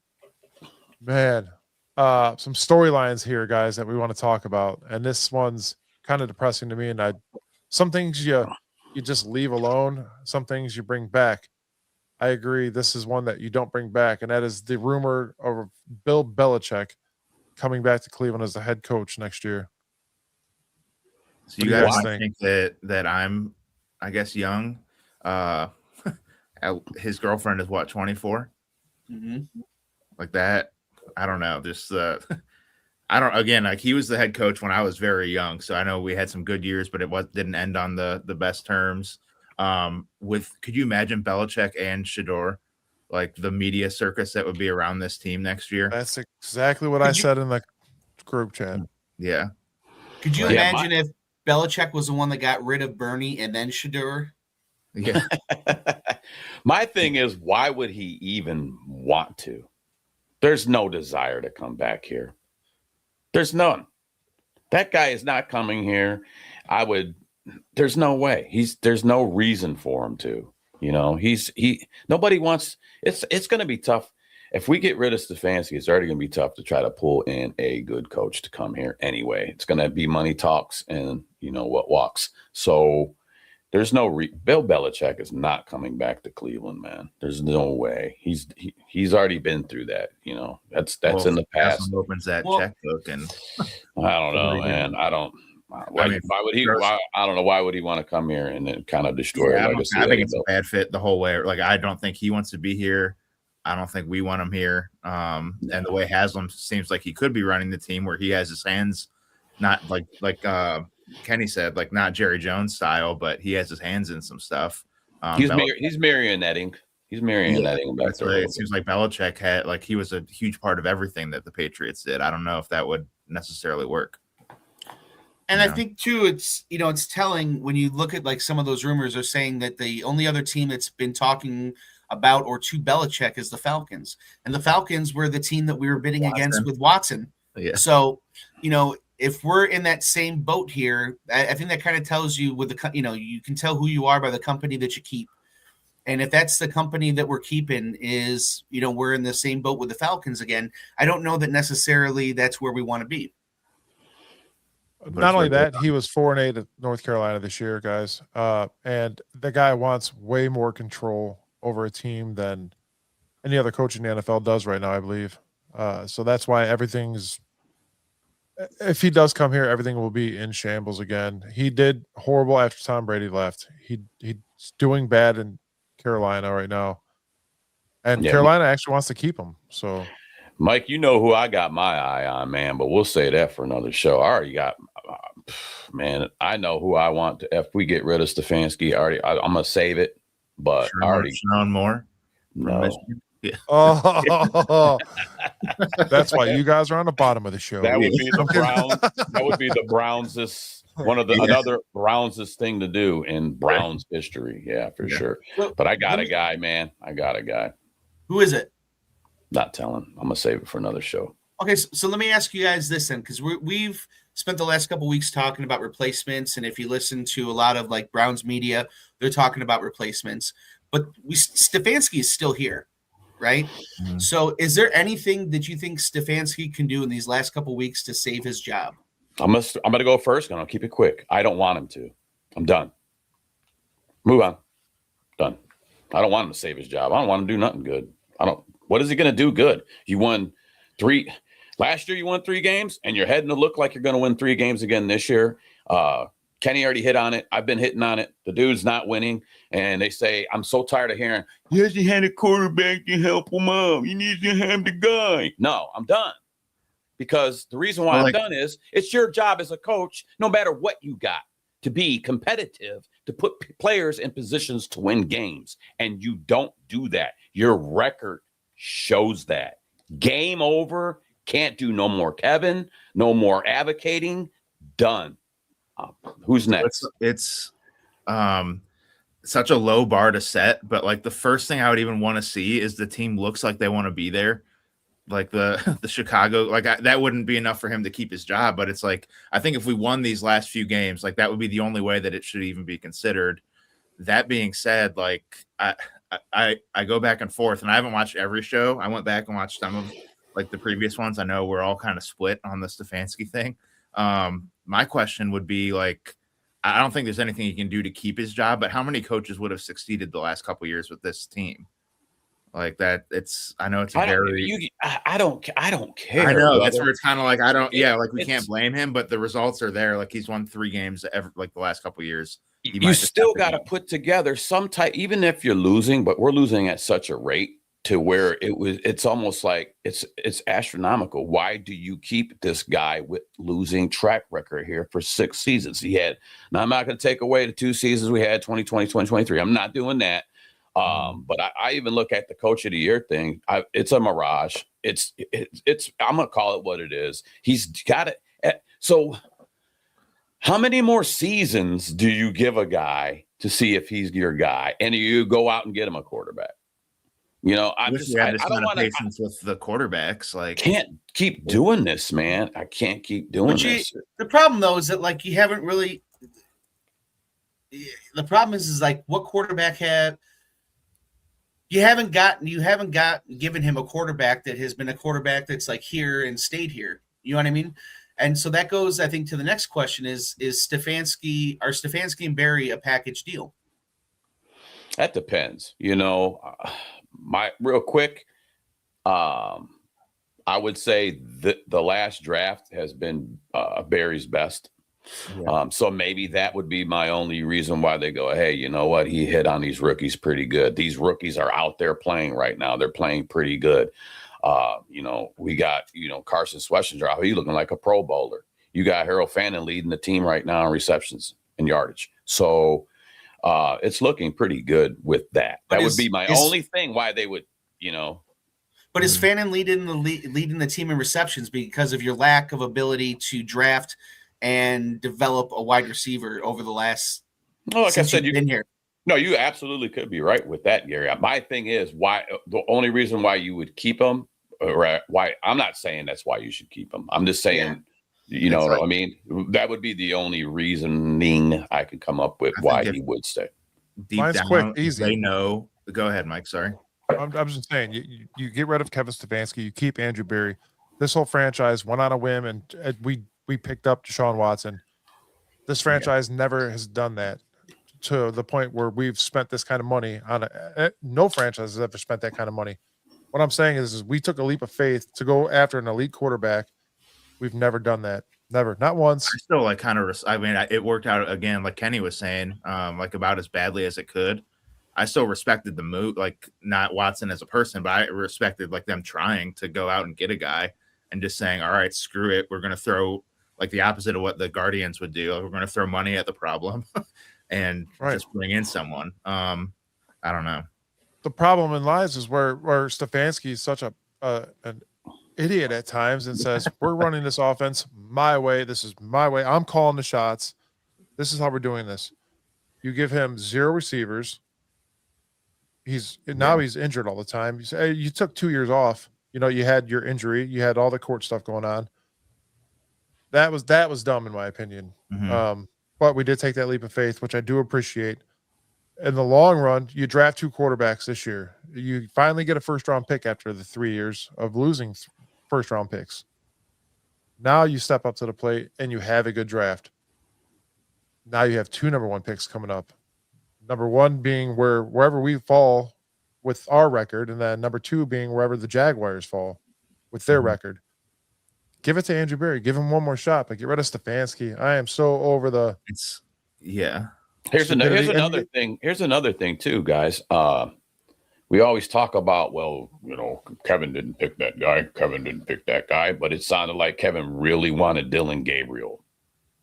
Man, some storylines here, guys, that we want to talk about. And this one's kind of depressing to me. And some things you just leave alone. Some things you bring back. I agree. This is one that you don't bring back. And that is the rumor of Bill Belichick coming back to Cleveland as the head coach next year. So you guys think that I'm, I guess, young. His girlfriend is what, 24? Mm-hmm. Like that. I don't know, just I don't, again, like he was the head coach when I was very young, so I know we had some good years, but it didn't end on the best terms. Could you imagine Belichick and Shador, like the media circus that would be around this team next year? That's exactly what I said in the group chat. Yeah. Could you imagine if Belichick was the one that got rid of Bernie and then Shador? Yeah. My thing is, why would he even want to? There's no desire to come back here. There's none. That guy is not coming here. There's no way. There's no reason for him to. You know, nobody wants. It's going to be tough if we get rid of Stefanski. It's already going to be tough to try to pull in a good coach to come here anyway. It's going to be money talks and you know what walks. So there's no Bill Belichick is not coming back to Cleveland, man. There's no way. He's already been through that. You know, that's in the past. Opens that checkbook, and I don't know, man. I don't. Why would he? I don't know. Why would he want to come here and then kind of destroy it? I think it's a bad fit the whole way. Like, I don't think he wants to be here. I don't think we want him here. And the way Haslam seems like he could be running the team, where he has his hands, not like Kenny said, like not Jerry Jones style, but he has his hands in some stuff. He's marionetting. He's marionetting back that's there. It seems like Belichick had, like, he was a huge part of everything that the Patriots did. I don't know if that would necessarily work. And I think too, it's telling when you look at like some of those rumors are saying that the only other team that's been talking about or to Belichick is the Falcons, and the Falcons were the team that we were bidding against with Watson. Yeah. So, if we're in that same boat here, I think that kind of tells you with you can tell who you are by the company that you keep. And if that's the company that we're keeping is, we're in the same boat with the Falcons again, I don't know that necessarily that's where we want to be. Not only that, he was 4-8 at North Carolina this year, guys. And the guy wants way more control over a team than any other coach in the NFL does right now, I believe. So that's why if he does come here, everything will be in shambles again. He did horrible after Tom Brady left. He's doing bad in Carolina right now. And Carolina actually wants to keep him. So, Mike, you know who I got my eye on, man, but we'll say that for another show. I already got, man, I know who I want to, if we get rid of Stefanski, I'm going to save it, but Sean Moore. No. Yeah. Oh, that's why you guys are on the bottom of the show. That would be the Browns. That would be the Browns' another Browns' thing to do in Browns history. Yeah, for sure. But I got a guy, man. I got a guy. Who is it? Not telling. I'm gonna save it for another show. Okay, so let me ask you guys this then, because we've spent the last couple of weeks talking about replacements, and if you listen to a lot of like Browns media, they're talking about replacements. But Stefanski is still here, right? Mm-hmm. So, is there anything that you think Stefanski can do in these last couple of weeks to save his job? I'm gonna go first, and I'll keep it quick. I don't want him to. I'm done. Move on. Done. I don't want him to save his job. I don't want him to do nothing good. What is he going to do good? You won 3 last year. You won 3 games, and you're heading to look like you're going to win 3 games again this year. Kenny already hit on it. I've been hitting on it. The dude's not winning, and they say I'm so tired of hearing. He hasn't had a quarterback to help him out. You need to have the guy. No, I'm done. Because the reason why I'm done is it's your job as a coach, no matter what you got, to be competitive, to put players in positions to win games, and you don't do that. Your record shows that. Game over. Can't do no more Kevin. No more advocating. Done. Who's next? It's such a low bar to set, but like the first thing I would even want to see is the team looks like they want to be there. Like the Chicago, like that wouldn't be enough for him to keep his job. But it's like, I think if we won these last few games, like that would be the only way that it should even be considered. That being said, like I go back and forth, and I haven't watched every show. I went back and watched some of like the previous ones. I know we're all kind of split on the Stefanski thing. My question would be like, I don't think there's anything he can do to keep his job, but how many coaches would have succeeded the last couple of years with this team? Like that, I know it's I don't care. I know that's where it's kind of like like we can't blame him, but the results are there. Like he's won 3 games like the last couple of years. You still got to put together some type, even if you're losing, but we're losing at such a rate to where it's almost like it's astronomical. Why do you keep this guy with losing track record here for 6 seasons? Now I'm not going to take away the 2 seasons we had, 2020, 2023. I'm not doing that. But I even look at the coach of the year thing. It's a mirage. It's I'm going to call it what it is. He's got it. So how many more seasons do you give a guy to see if he's your guy? And you go out and get him a quarterback? You know, I don't want patience with the quarterbacks. Like, can't keep doing this, man. I can't keep doing this. The problem though is that like you haven't really. The problem is like what quarterback you haven't given him a quarterback that has been a quarterback that's like here and stayed here. You know what I mean? And so that goes, I think, to the next question are Stefanski and Barry a package deal? That depends. You know, real quick, I would say the last draft has been Barry's best. Yeah. So maybe that would be my only reason why they go, hey, you know what? He hit on these rookies pretty good. These rookies are out there playing right now. They're playing pretty good. You know, we got, Carson Schwarzenegger out. He's looking like a Pro Bowler. You got Harold Fannin leading the team right now in receptions and yardage. So it's looking pretty good with that. That would be my only thing why they would, But is Fannin leading the team in receptions because of your lack of ability to draft and develop a wide receiver over the last? No, like I said, you've been here. No, you absolutely could be right with that, Gary. My thing is the only reason why you would keep him, or why I'm not saying that's why you should keep him. I'm just saying, I mean, that would be the only reasoning I could come up with why he would stay. Mine's down, quick, easy. They know. Go ahead, Mike. Sorry. I'm just saying, you get rid of Kevin Stefanski, you keep Andrew Berry. This whole franchise went on a whim, and we picked up Deshaun Watson. This franchise never has done that to the point where we've spent this kind of money on no franchise has ever spent that kind of money. What I'm saying is we took a leap of faith to go after an elite quarterback. We've never done that. Never. Not once. I still it worked out again, like Kenny was saying, like about as badly as it could. I still respected the move, like not Watson as a person, but I respected like them trying to go out and get a guy and just saying, all right, screw it. We're going to throw like the opposite of what the Guardians would do. We're going to throw money at the problem and just bring in someone. I don't know. The problem in lies is where Stefanski is such an idiot at times and says, we're running this offense my way. This is my way. I'm calling the shots. This is how we're doing this. You give him 0 receivers. He's injured all the time. You say, hey, you took 2 years off. You had your injury. You had all the court stuff going on. That was dumb in my opinion. Mm-hmm. But we did take that leap of faith, which I do appreciate. In the long run, you draft 2 quarterbacks this year. You finally get a first-round pick after the 3 years of losing first-round picks. Now you step up to the plate and you have a good draft. Now you have 2 number 1 picks coming up. Number 1 being wherever we fall with our record, and then number 2 being wherever the Jaguars fall with their record. Give it to Andrew Berry. Give him one more shot, but get rid of Stefanski. I am so over the. Here's another thing. Here's another thing too, guys. We always talk about, Kevin didn't pick that guy. Kevin didn't pick that guy, but it sounded like Kevin really wanted Dylan Gabriel,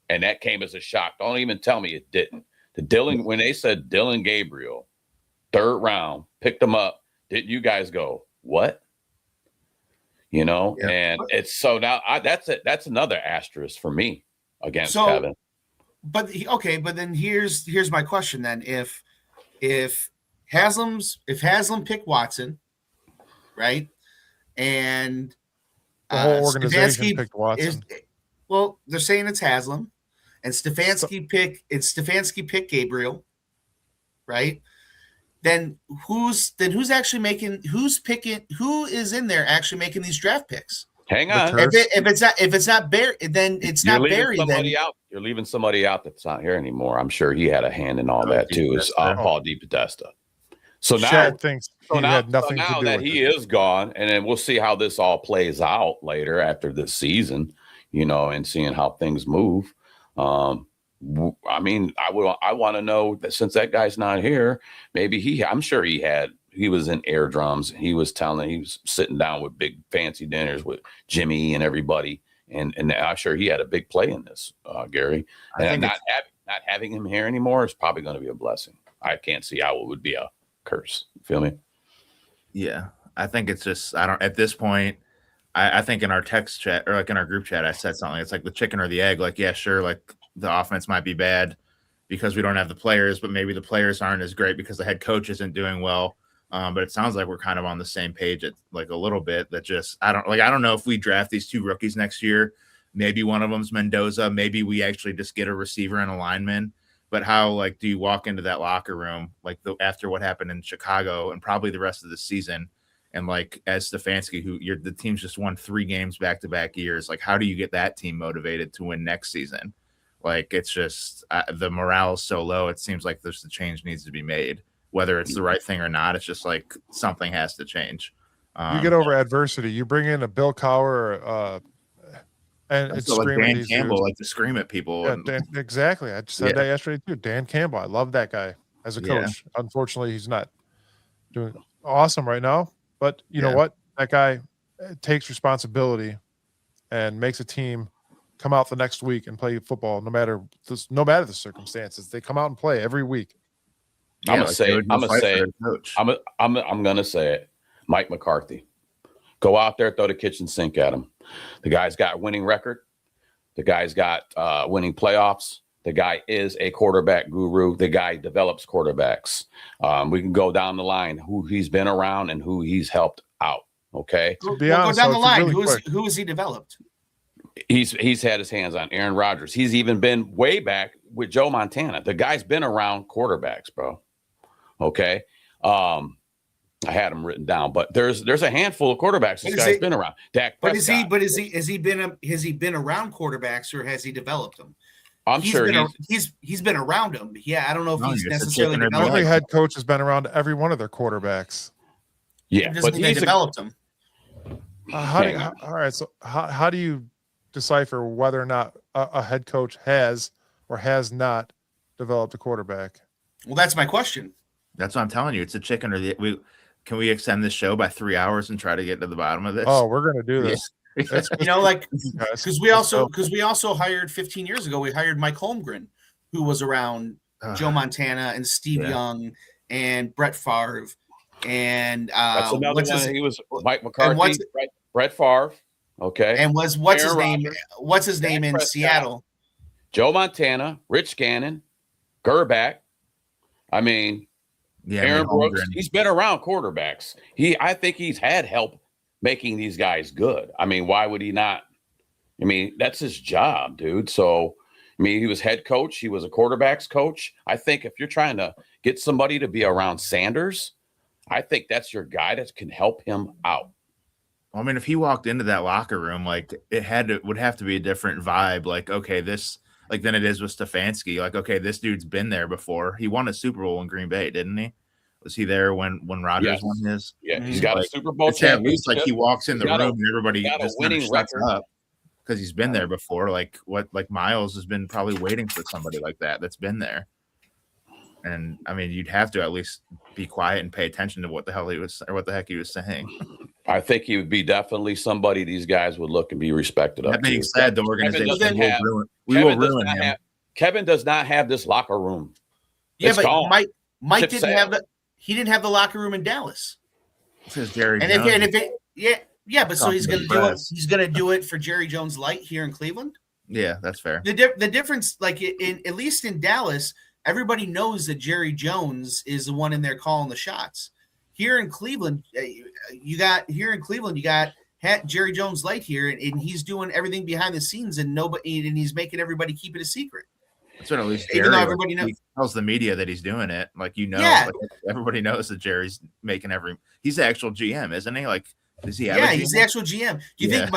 and that came as a shock. Don't even tell me it didn't. When they said Dylan Gabriel, 3rd round, picked him up, didn't you guys go, what? And it's so now that's another asterisk for me against Kevin. But then here's my question then. If Haslam picked Watson, right? And the whole organization picked Watson. They're saying it's Haslam, and Stefanski picked Gabriel, right? Then who is in there actually making these draft picks? Hang on. If it's not Barry, then it's not Barry. You're leaving somebody out that's not here anymore. I'm sure he had a hand in all that too. Is Paul DePodesta. So now Chad thinks had nothing to do that with he is gone, and then we'll see how this all plays out later after this season, and seeing how things move. I mean, I want to know that since that guy's not here, maybe I'm sure he had in air drums. He was sitting down with big fancy dinners with Jimmy and everybody. And I'm sure he had a big play in this, Gary. And not having him here anymore is probably going to be a blessing. I can't see how it would be a curse. Feel me? Yeah. I think it's just, at this point, I think in our text chat or like in our group chat, I said something. It's like the chicken or the egg. Like, yeah, sure. Like the offense might be bad because we don't have the players, but maybe the players aren't as great because the head coach isn't doing well. But it sounds like we're kind of on the same page at like a little bit. That just I don't know if we draft these 2 rookies next year. Maybe one of them's Mendoza. Maybe we actually just get a receiver and a lineman. But how like do you walk into that locker room like after what happened in Chicago and probably the rest of the season? And like as Stefanski, the team's just won 3 games back-to-back years. Like, how do you get that team motivated to win next season? Like, it's just the morale is so low. It seems like there's the change needs to be made, whether it's the right thing or not. It's just like something has to change. You get over adversity. You bring in a Bill Cowher, and it's like Dan Campbell, dudes. like to scream at people. Yeah, exactly. I just said that yesterday too. Dan Campbell, I love that guy as a coach. Unfortunately, he's not doing awesome right now. But you know what? That guy takes responsibility and makes a team come out the next week and play football, no matter the circumstances. They come out and play every week. I'm gonna say it. Mike McCarthy, go out there, throw the kitchen sink at him. The guy's got a winning record. The guy's got winning playoffs. The guy is a quarterback guru. The guy develops quarterbacks. We can go down the line who he's been around and who he's helped out. Okay. Go down the line. Who has he developed? He's had his hands on Aaron Rodgers. He's even been way back with Joe Montana. The guy's been around quarterbacks, bro. Okay. I had him written down, but there's a handful of quarterbacks this guy's been around. Dak Prescott. Has he been around quarterbacks or has he developed them? He's been around them. Yeah, I don't know if he's necessarily developed. Every head coach has been around every one of their quarterbacks. Yeah, but he developed them. How do you decipher whether or not a head coach has or has not developed a quarterback? Well, that's my question. That's what I'm telling you. It's a chicken or the. Can we extend this show by 3 hours and try to get to the bottom of this? Oh, we're gonna do this. Because we also hired 15 years ago. We hired Mike Holmgren, who was around Joe Montana and Steve Young and Brett Favre and that's another one. He was Mike McCarthy, Brett Favre. Okay, and what's his name in Prescott, Seattle? Joe Montana, Rich Gannon, Gerback. I mean, Aaron Brooks. He's been around quarterbacks. I think he's had help making these guys good. I mean, why would he not? I mean, that's his job, dude. So, I mean, he was head coach. He was a quarterback's coach. I think if you're trying to get somebody to be around Sanders, I think that's your guy that can help him out. I mean, if he walked into that locker room, like would have to be a different vibe. Like, okay, than it is with Stefanski. Like, okay, this dude's been there before. He won a Super Bowl in Green Bay, didn't he? Was he there when Rodgers won his? Yeah, he's got a Super Bowl championship. At least like he walks in the room and everybody just shuts up because he's been there before. Like Miles has been probably waiting for somebody like that's been there. And I mean, you'd have to at least be quiet and pay attention to what the heck he was saying. I think he would be definitely somebody these guys would look and be respected. That being said, the organization will ruin him. Kevin does not have this locker room. Yeah, but gone. Mike didn't have the. He didn't have the locker room in Dallas. Says Jerry Jones. But so he's going to do it. He's going to do it for Jerry Jones Light here in Cleveland. Yeah, that's fair. The difference, like at least in Dallas, everybody knows that Jerry Jones is the one in there calling the shots. Here in Cleveland, you got Jerry Jones Light here, and he's doing everything behind the scenes, and he's making everybody keep it a secret. That's what at least Jerry, everybody knows. He tells the media that he's doing it. Like, like everybody knows that Jerry's making he's the actual GM, isn't he? Like, does he have a GM? He's the actual GM. Do you think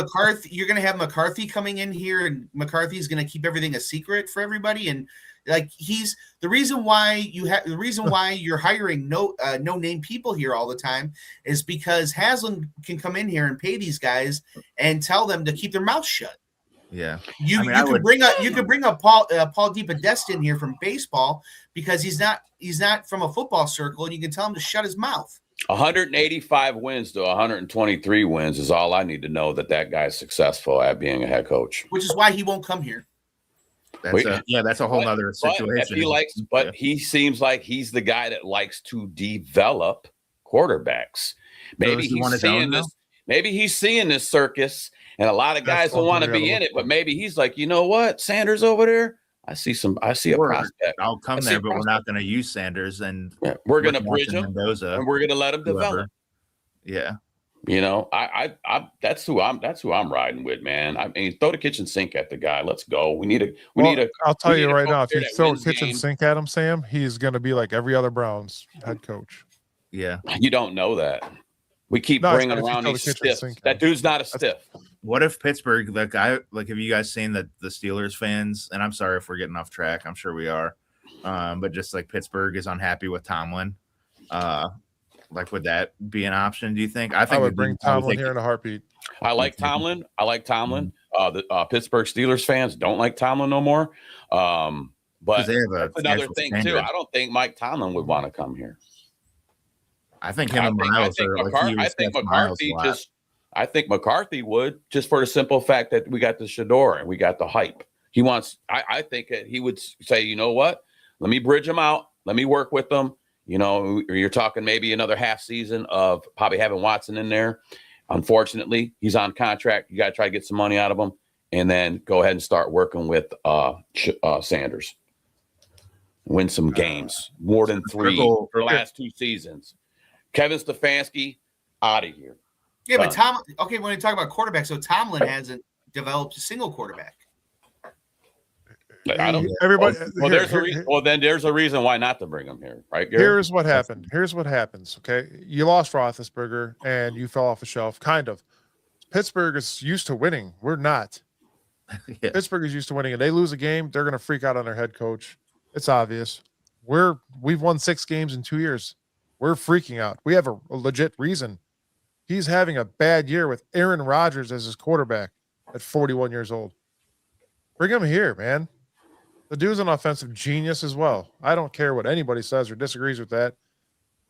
you're going to have McCarthy coming in here and McCarthy's going to keep everything a secret for everybody? And like, he's the reason why you're hiring no name people here all the time is because Haslam can come in here and pay these guys and tell them to keep their mouths shut. Yeah, you could bring up Paul DePodesta in here from baseball because he's not from a football circle, and you can tell him to shut his mouth. 185 wins to 123 wins is all I need to know that guy's successful at being a head coach. Which is why he won't come here. That's a whole other situation. But he seems like he's the guy that likes to develop quarterbacks. Maybe he's seeing this. Maybe he's seeing this circus, and a lot of guys don't want to be in it. But maybe he's like, you know what, Sanders over there. I see a prospect. I'll come there, but we're not going to use Sanders, and we're going to bridge him, Mendoza, and we're going to let him develop. Yeah, you know, I that's who I'm riding with, man. I mean, throw the kitchen sink at the guy. Let's go. We need a. I'll tell you right now, if you throw a kitchen sink at him, Sam, he's going to be like every other Browns head coach. Yeah, you don't know that. We keep bringing around these stiffs. That dude's not a stiff. What if Pittsburgh, the guy, like, have you guys seen the Steelers fans? And I'm sorry if we're getting off track. I'm sure we are. But just like Pittsburgh is unhappy with Tomlin. Like, would that be an option, do you think? I think I would bring Tomlin here in a heartbeat. I like Tomlin. The Pittsburgh Steelers fans don't like Tomlin no more. But that's another thing, too. I don't think Mike Tomlin would want to come here. I think him and Miles I think McCarthy would, just for the simple fact that we got the Shador and we got the hype. He wants. I think that he would say, you know what? Let me bridge him out. Let me work with them. You know, you're talking maybe another half season of probably having Watson in there. Unfortunately, he's on contract. You got to try to get some money out of him, and then go ahead and start working with Sanders. Win some games, more than 3 for the last 2 seasons. Kevin Stefanski, out of here. Yeah, but when you talk about quarterbacks, so Tomlin hasn't developed a single quarterback. I don't. Everybody. Then there's a reason why not to bring him here, right? Gary? Here's what happened. Here's what happens. Okay, you lost Roethlisberger and you fell off a shelf, kind of. Pittsburgh is used to winning. We're not. Yeah. Pittsburgh is used to winning, and they lose a game, they're going to freak out on their head coach. It's obvious. We've won 6 games in 2 years. We're freaking out. We have a legit reason. He's having a bad year with Aaron Rodgers as his quarterback at 41 years old. Bring him here, man. The dude's an offensive genius as well. I don't care what anybody says or disagrees with that.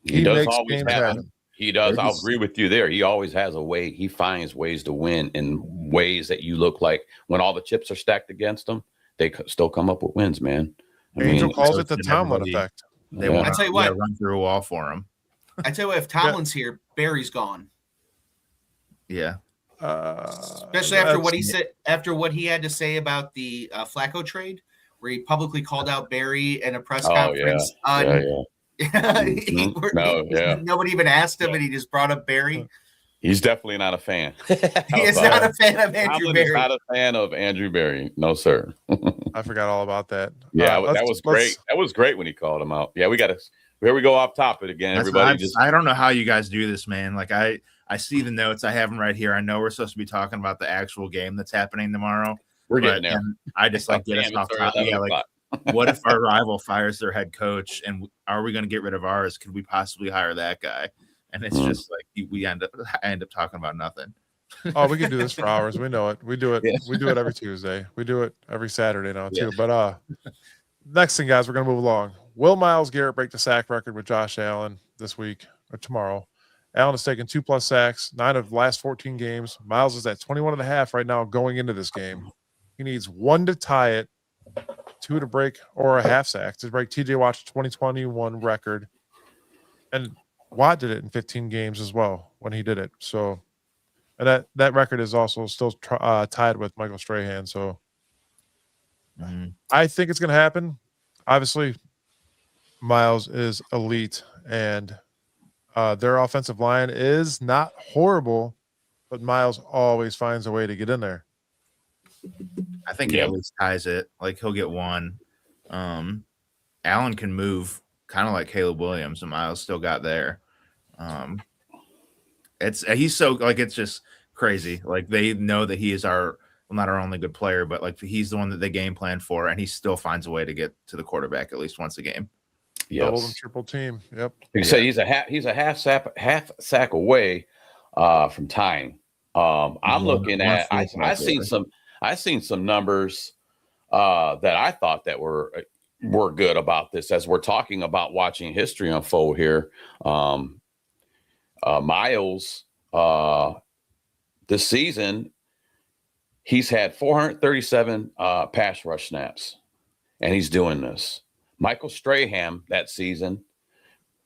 He does always happen. He does. I'll agree with you there. He always has a way. He finds ways to win in ways that you look like when all the chips are stacked against them, they still come up with wins, man. Angel calls it the Tomlin effect. They want to run through a wall for him. I tell you what, if Tomlin's here, Barry's gone. Yeah. Especially after what he said, after what he had to say about the Flacco trade, where he publicly called out Barry in a press conference. Nobody even asked him, and he just brought up Barry. He's definitely not a fan. He is not a fan of Andrew Barry. Not a fan of Andrew Barry. No, sir. I forgot all about that. Yeah, that was great. That was great when he called him out. Yeah, we got to. Here we go off topic again. Everybody, I don't know how you guys do this, man. Like I see the notes. I have them right here. I know we're supposed to be talking about the actual game that's happening tomorrow. We're getting there. I just get us off top. Yeah, like what if our rival fires their head coach, and are we going to get rid of ours? Could we possibly hire that guy? And it's just like I end up talking about nothing. Oh, we can do this for hours. We know it. We do it. Yeah. We do it every Tuesday. We do it every Saturday now too. But next thing, guys, we're gonna move along. Will Myles Garrett break the sack record with Josh Allen this week or tomorrow? Allen has taken 2+ sacks, 9 of the last 14 games. Myles is at 21.5 right now going into this game. He needs 1 to tie it, 2 to break, or a half sack to break TJ Watt's 2021 record. And Watt did it in 15 games as well when he did it. So, and that record is also still tied with Michael Strahan. So, I think it's going to happen. Obviously, Myles is elite, and their offensive line is not horrible, but Myles always finds a way to get in there. I think he at least ties it. Like he'll get 1. Allen can move kind of like Caleb Williams, and Myles still got there. He's so like it's just crazy. Like they know that he is not our only good player, but like he's the one that they game plan for, and he still finds a way to get to the quarterback at least once a game. Double and triple team. Yep. You say he's a half sack away from tying. I'm looking at. I've seen some numbers that I thought that were good about this as we're talking about watching history unfold here. Miles, this season, he's had 437 pass rush snaps, and he's doing this. Michael Strahan that season,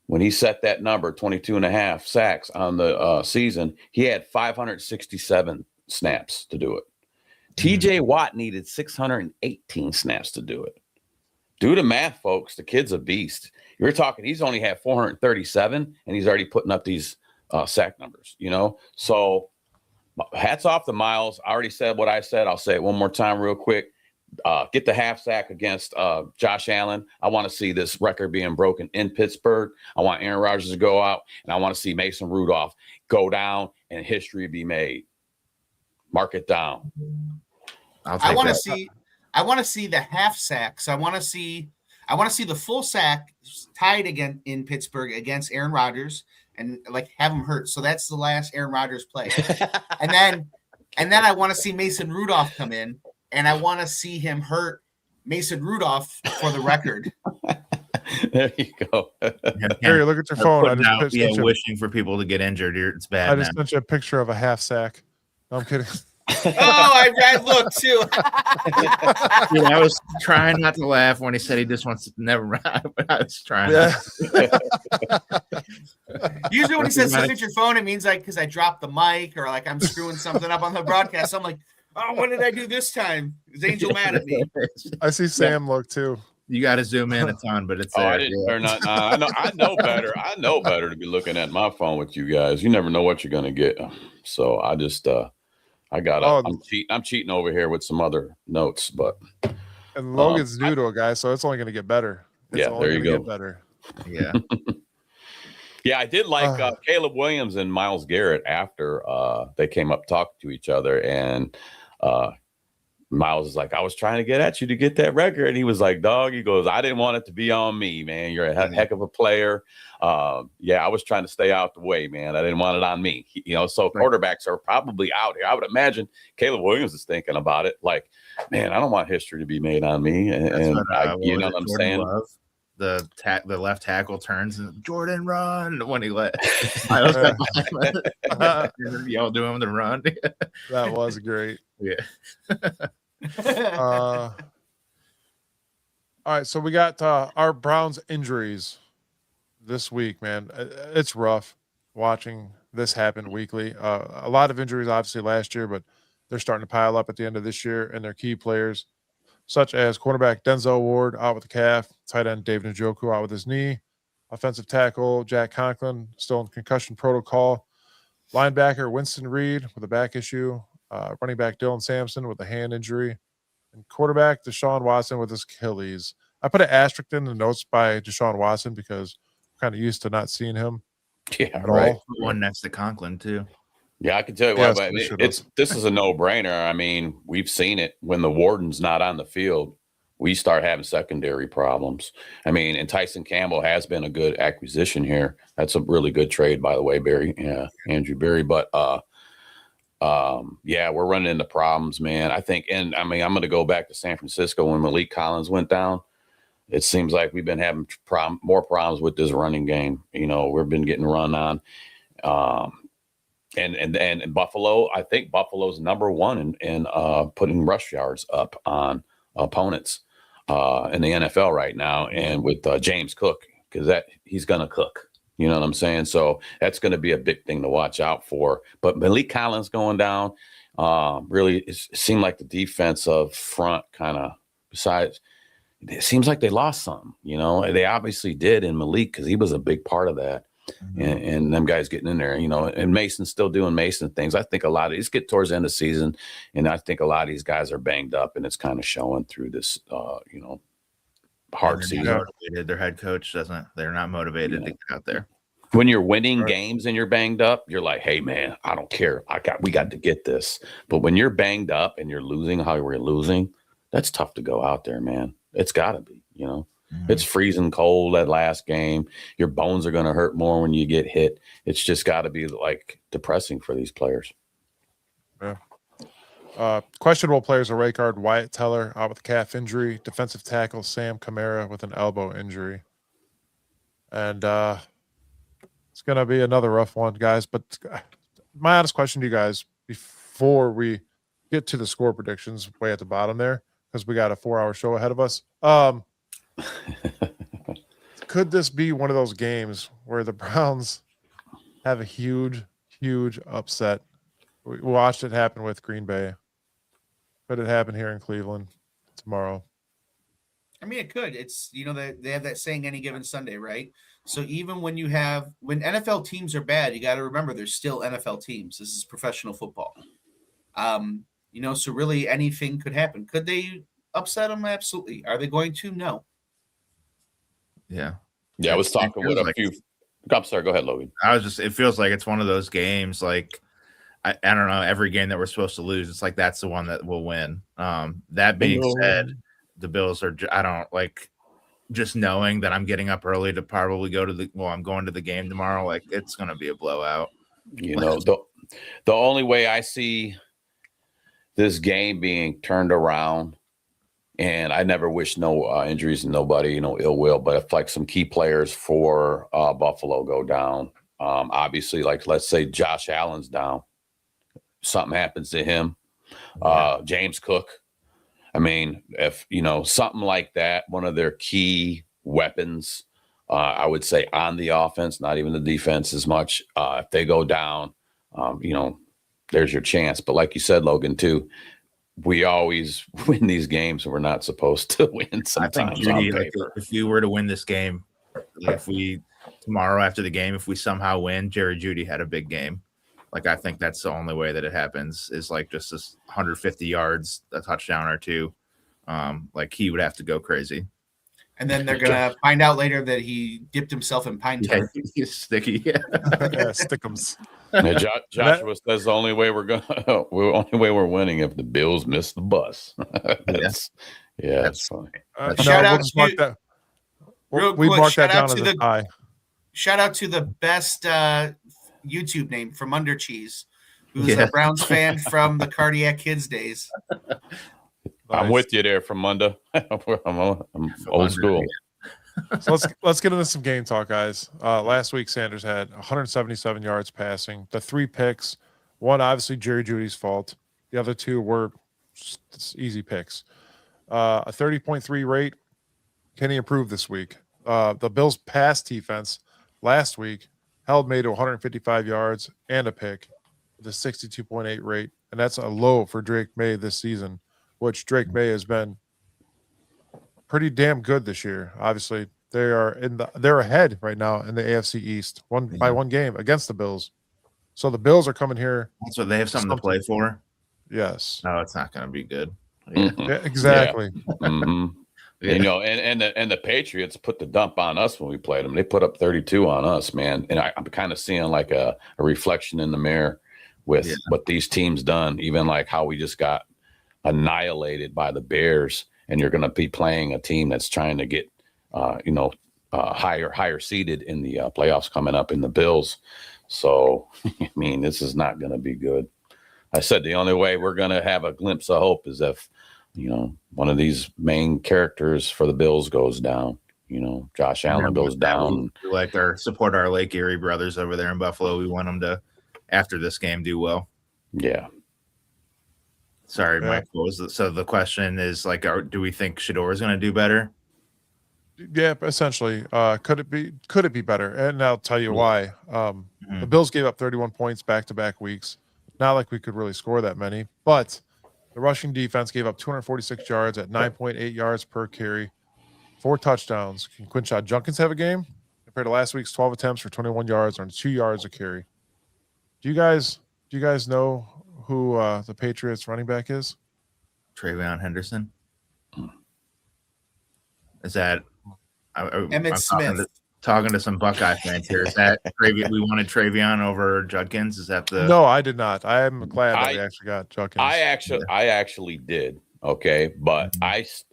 when he set that number, 22 and a half sacks on the season, he had 567 snaps to do it. TJ Watt needed 618 snaps to do it. Do the math, folks. The kid's a beast. You're talking, he's only had 437, and he's already putting up these sack numbers, you know? So hats off to Miles. I already said what I said. I'll say it one more time real quick. Get the half sack against Josh Allen. I want to see this record being broken in Pittsburgh. I want Aaron Rodgers to go out, and I want to see Mason Rudolph go down and history be made. Mark it down. I want to see the half sacks. I want to see the full sack tied again in Pittsburgh against Aaron Rodgers and like have him hurt. So that's the last Aaron Rodgers play. and then I want to see Mason Rudolph come in and I want to see him hurt Mason Rudolph for the record. There you go. Harry, look at your phone. I just wishing for people to get injured. It's bad. I just sent you a picture of a half sack. No, I'm kidding. I looked too. Dude, I was trying not to laugh when he said he just wants to never run. I was trying. Yeah. Usually when he says look at your phone, it means like because I dropped the mic or like I'm screwing something up on the broadcast. I'm like, oh, what did I do this time? Is Angel mad at me? I see Sam look too. You got to zoom in a ton, but it's there. I didn't turn on. I know better. I know better to be looking at my phone with you guys. You never know what you're gonna get. So I just I'm cheating over here with some other notes, but and Logan's new to a guy, so it's only going to get better. There you go. Get better. Yeah. Yeah, I did like Caleb Williams and Myles Garrett after they came up talking to each other, and Myles is like, I was trying to get at you to get that record. And he was like, dog, he goes, I didn't want it to be on me, man. You're a heck of a player. Yeah, I was trying to stay out the way, man. I didn't want it on me. So quarterbacks are probably out here. I would imagine Caleb Williams is thinking about it like, man, I don't want history to be made on me. You know what I'm saying? Love. The left tackle turns and Jordan run when he let Myles yell to him to run. That was great. Yeah. All right, so we got our Browns injuries this week, man. It's rough watching this happen weekly. A lot of injuries, obviously, last year, but they're starting to pile up at the end of this year, and their key players, such as cornerback Denzel Ward out with the calf, tight end David Njoku out with his knee, offensive tackle Jack Conklin still in concussion protocol, linebacker Winston Reed with a back issue, running back Dylan Sampson with a hand injury, and quarterback Deshaun Watson with his Achilles. I put an asterisk in the notes by Deshaun Watson because I'm kind of used to not seeing him. Yeah, at right. all. One next to Conklin too. Yeah, I can tell you Yes, what, this is a no-brainer. I mean, we've seen it when the warden's not on the field, we start having secondary problems. I mean, and Tyson Campbell has been a good acquisition here. That's a really good trade, by the way, Barry. Yeah, Andrew Barry. But yeah, we're running into problems, man. I think, and I mean, I'm going to go back to San Francisco when Malik Collins went down. It seems like we've been having more problems with this running game. We've been getting run on. And Buffalo, I think Buffalo's number one in putting rush yards up on opponents in the NFL right now, and with James Cook, because he's going to cook. You know what I'm saying? So that's going to be a big thing to watch out for. But Malik Collins going down, really, it seemed like the defensive front kind of, besides, it seems like they lost something. They obviously did in Malik because he was a big part of that. Mm-hmm. And them guys getting in there, and Mason's still doing Mason things. I think a lot of these get towards the end of the season, and I think a lot of these guys are banged up, and it's kind of showing through this, hard season. Their head coach they're not motivated to get out there. When you're winning games and you're banged up, you're like, hey man, I don't care. We got to get this. But when you're banged up and you're losing how we're losing, that's tough to go out there, man. It's gotta be, Mm-hmm. It's freezing cold that last game. Your bones are going to hurt more when you get hit. It's just got to be like depressing for these players. Yeah. Questionable players are right guard Wyatt Teller out with a calf injury, defensive tackle Sam Kamara with an elbow injury. And It's going to be another rough one, guys. But my honest question to you guys before we get to the score predictions way at the bottom there, because we got a 4-hour show ahead of us. Could this be one of those games where the Browns have a huge, huge upset? We watched it happen with Green Bay. Could it happen here in Cleveland tomorrow? I mean, it could. It's, they have that saying, any given Sunday, right? So even when NFL teams are bad, you got to remember there's still NFL teams. This is professional football. So really anything could happen. Could they upset them? Absolutely. Are they going to? No. Yeah. Yeah, I was talking with a few. I'm sorry. Go ahead, Logan. It feels like it's one of those games. Like, I don't know. Every game that we're supposed to lose, it's like that's the one that will win. That being said, the Bills are. I don't like just knowing that I'm getting up early to probably go to I'm going to the game tomorrow. Like, it's going to be a blowout. The only way I see this game being turned around. And I never wish no injuries to nobody, ill will. But if like some key players for Buffalo go down, obviously, like let's say Josh Allen's down, something happens to him, James Cook. I mean, if something like that, one of their key weapons, I would say on the offense, not even the defense as much. If they go down, there's your chance. But like you said, Logan, too. We always win these games and we're not supposed to win sometimes. I think, Judy, if you were to win this game, tomorrow after the game, if we somehow win, Jerry Jeudy had a big game. Like, I think that's the only way that it happens is like just this 150 yards, a touchdown or two. Like, he would have to go crazy. And then they're going to find out later that he dipped himself in pine tar. Yeah, he's sticky. Yeah, stickums. Yeah, Joshua says the only way we're winning if the Bills miss the bus. That's funny. Shout out to we marked that down as a tie. Shout out to the best YouTube name, From Under Cheese, who's a Browns fan from the Cardiac Kids days. I'm with you there, From Munda. I'm old school. So let's get into some game talk, guys. Last week, Sanders had 177 yards passing, the 3 picks. One, obviously, Jerry Jeudy's fault. The other 2 were just easy picks. A 30.3 rate. Can he improve this week? The Bills' pass defense last week held May to 155 yards and a pick with a 62.8 rate, and that's a low for Drake May this season, which Drake May has been pretty damn good this year. Obviously, they're ahead right now in the AFC East, by one game against the Bills. So the Bills are coming here. So they have something to play for. Yes. No, it's not going to be good. Yeah, exactly. Yeah. Mm-hmm. Yeah. And the Patriots put the dump on us when we played them. They put up 32 on us, man. And I'm kind of seeing like a reflection in the mirror with what these teams done, even like how we just got annihilated by the Bears. And you're going to be playing a team that's trying to get, higher seated in the playoffs coming up in the Bills. So, I mean, this is not going to be good. I said the only way we're going to have a glimpse of hope is if, one of these main characters for the Bills goes down. Josh Allen goes down. We like support our Lake Erie brothers over there in Buffalo. We want them to, after this game, do well. Yeah. Sorry, Mike. So the question is, like, do we think Shador is going to do better? Yeah, essentially. Could it be better? And I'll tell you why. The Bills gave up 31 points back-to-back weeks. Not like we could really score that many, but the rushing defense gave up 246 yards at 9.8 yards per carry, 4 touchdowns. Can Quinshon Judkins have a game? Compared to last week's 12 attempts for 21 yards on 2 yards a carry. Do you guys know who the Patriots running back is? Travion Henderson. Is that Emmitt Smith? Talking to some Buckeye fans here. Is that we wanted Travion over Judkins? Is that the? No, I did not. I am glad that we actually got Judkins. I actually did. Okay, but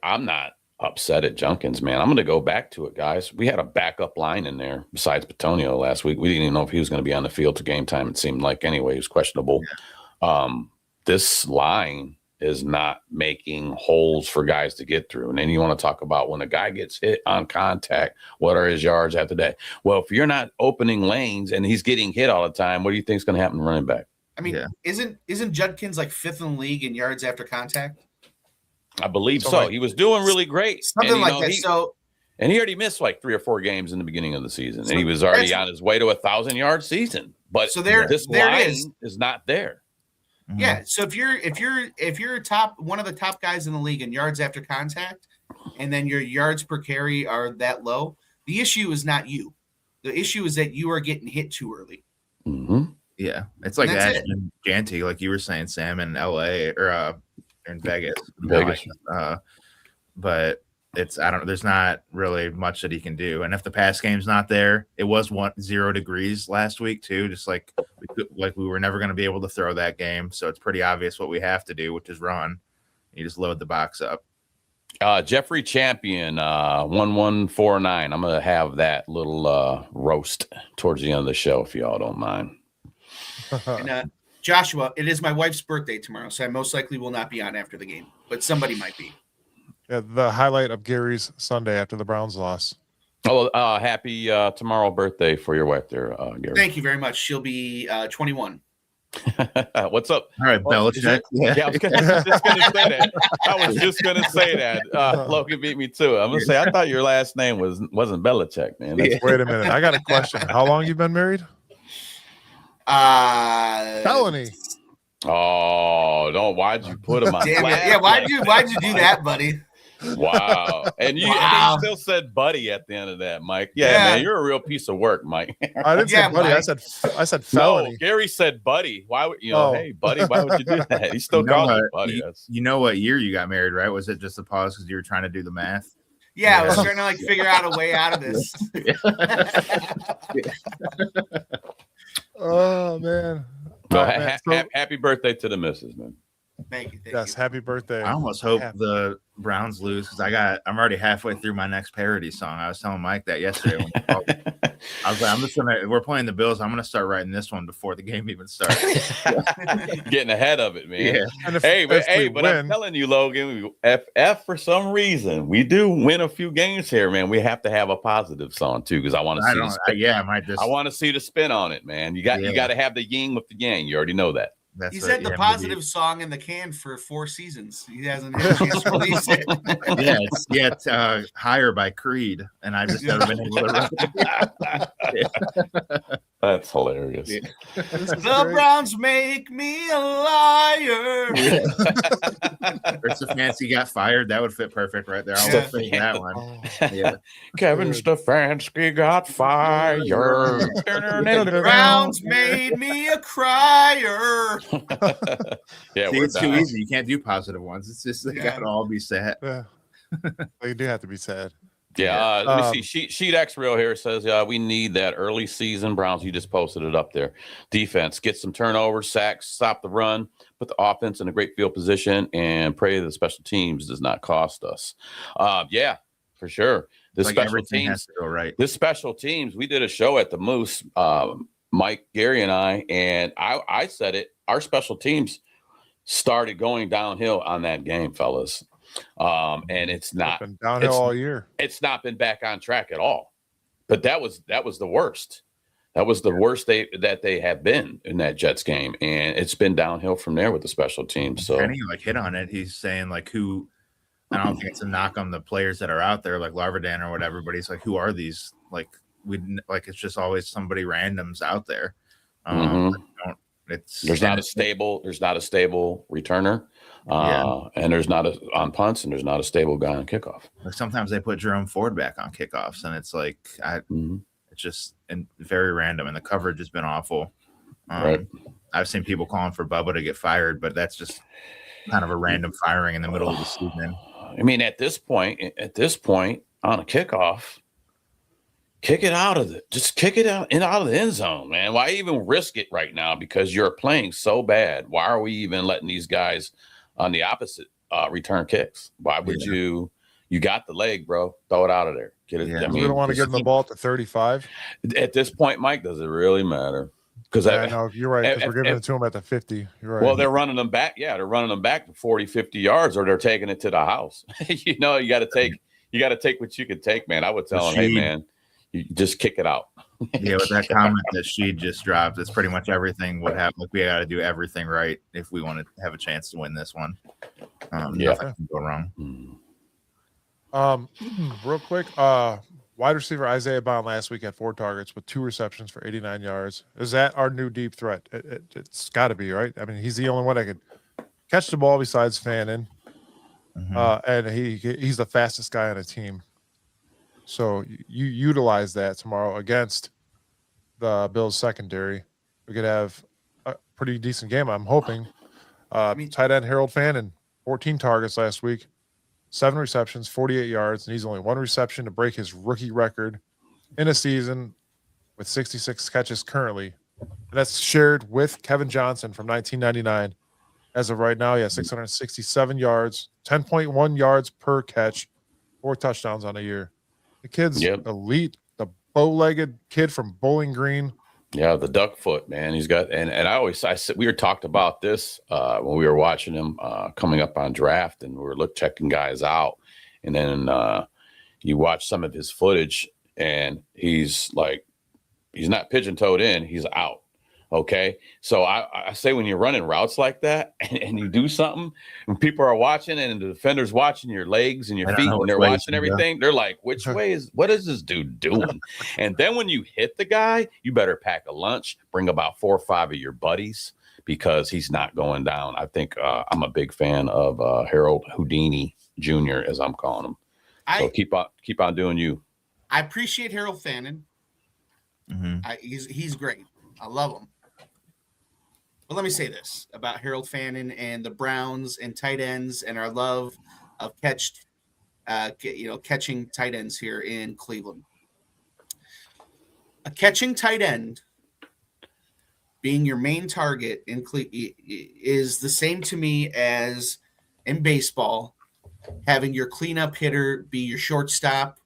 I'm not upset at Judkins, man. I'm going to go back to it, guys. We had a backup line in there besides Petonio last week. We didn't even know if he was going to be on the field to game time. It seemed like anyway he was questionable. This line is not making holes for guys to get through. And then you want to talk about when a guy gets hit on contact, what are his yards after that? Well, if you're not opening lanes and he's getting hit all the time, what do you think is going to happen to running back? I mean, isn't Judkins like 5th in the league in yards after contact? I believe so. He was doing really great. Something like that. And he already missed like 3 or 4 games in the beginning of the season. And he was already on his way to 1,000-yard season. But this line is not there. Yeah. So if you're one of the top guys in the league in yards after contact, and then your yards per carry are that low, the issue is not you. The issue is that you are getting hit too early. Mm-hmm. Yeah. It's like Ashton Ganty, like you were saying, Sam, in LA or in Vegas. But there's not really much that he can do. And if the pass game's not there, it was 0 degrees last week too, just like we were never going to be able to throw that game. So it's pretty obvious what we have to do, which is run. You just load the box up. Jeffrey Champion 1149. I'm going to have that little roast towards the end of the show if y'all don't mind. And Joshua, it is my wife's birthday tomorrow, so I most likely will not be on after the game, but somebody might be. Yeah, the highlight of Gary's Sunday after the Browns loss. Oh, happy tomorrow birthday for your wife there, Gary. Thank you very much. She'll be 21. What's up? All right, Belichick. Yeah, I was just gonna say that. Logan beat me too. I'm gonna say I thought your last name wasn't Belichick, man. Wait a minute. I got a question. How long you been married? Felony. Oh, don't! Why'd you put him on? Damn it. Yeah, why'd you do that, buddy? Wow. And you still said buddy at the end of that, Mike. Yeah, man, you're a real piece of work, Mike. I didn't say buddy. Mike. I said felony. No, Gary said buddy. Why would hey buddy, why would you do that? He still calls you buddy. You know what year you got married, right? Was it just a pause because you were trying to do the math? Yeah, I was trying to figure out a way out of this. Oh man. No, happy birthday to the missus, man. Thank you. Yes, happy birthday. I almost hope the Browns lose because I'm already halfway through my next parody song. I was telling Mike that yesterday. When I was like, we're playing the Bills. I'm gonna start writing this one before the game even starts. Getting ahead of it, man. Yeah. And but I'm telling you, Logan, if for some reason we do win a few games here, man, we have to have a positive song too because I want to see. I want to see the spin on it, man. You got to have the yin with the yang. You already know that. He's had the positive song in the can for 4 seasons. He hasn't had a chance to release it. It's Higher by Creed, and I just never been able to write it. That's hilarious. Yeah. The Browns make me a liar. Or Stefanski got fired. That would fit perfect right there. I'll fit that one. Yeah. Kevin Stefanski got fired. The Browns made me a crier. It's too easy. You can't do positive ones. It's just they got to all be sad. Yeah. They do have to be sad. Yeah, let me see. Sheet X Real here says, we need that early season Browns. You just posted it up there. Defense, get some turnovers, sacks, stop the run, put the offense in a great field position, and pray that the special teams does not cost us. Yeah, for sure. The special teams has to go right. This special teams, we did a show at the Moose, Mike, Gary, and I said it. Our special teams started going downhill on that game, fellas. And it's not been downhill all year. It's not been back on track at all. But that was the worst. That was the worst that they have been in that Jets game, and it's been downhill from there with the special teams. So Kenny hit on it. He's saying who. I don't think it's a knock on the players that are out there like Larvadan or whatever, but he's like, who are these? It's just always somebody randoms out there. There's not a stable returner. And there's not on punts, and there's not a stable guy on kickoff. Sometimes they put Jerome Ford back on kickoffs, and it's it's just very random, and the coverage has been awful. Right. I've seen people calling for Bubba to get fired, but that's just kind of a random firing in the middle of the season. I mean, at this point on a kickoff, kick it out of kick it out of the end zone, man. Why even risk it right now? Because you're playing so bad. Why are we even letting these guys on the opposite return kicks? Why would you got the leg, bro? Throw it out of there. Get it. We don't want to give them the ball to 35. At this point, Mike, does it really matter? Because I know you're right. Because we're giving it to them at the 50. You're right. Well, they're running them back. Yeah, they're running them back to 40, 50 yards, or they're taking it to the house. You got to take what you can take, man. I would tell them, hey, man, you just kick it out. Yeah, with that comment that she just dropped, it's pretty much everything would happen. Like, we got to do everything right if we want to have a chance to win this one. Nothing can go wrong. Real quick, wide receiver Isaiah Bond last week had 4 targets with 2 receptions for 89 yards. Is that our new deep threat? It's got to be, right? I mean, he's the only one that can catch the ball besides Fannin, and he's the fastest guy on the team. So you utilize that tomorrow against the Bills secondary. We could have a pretty decent game, I'm hoping. Tight end Harold Fannin, 14 targets last week, 7 receptions, 48 yards, and he's only 1 reception to break his rookie record in a season with 66 catches currently. And that's shared with Kevin Johnson from 1999. As of right now, he has 667 yards, 10.1 yards per catch, 4 touchdowns on a year. The kid's elite, the bow-legged kid from Bowling Green. Yeah, the duck foot, man. He's got, and I said, we were talked about this when we were watching him coming up on draft, and we were checking guys out. And then you watch some of his footage, and he's not pigeon-toed in, he's out. Okay, so I say when you're running routes like that and you do something, and people are watching, and the defender's watching your legs and your feet, and they're watching everything, they're like, what is this dude doing? And then when you hit the guy, you better pack a lunch, bring about 4 or 5 of your buddies, because he's not going down. I think I'm a big fan of Harold Houdini Jr., as I'm calling him. So keep on doing you. I appreciate Harold Fannin. He's great. I love him. But let me say this about Harold Fannin and the Browns and tight ends and our love of catching tight ends here in Cleveland. A catching tight end being your main target in is the same to me as in baseball having your cleanup hitter be your shortstop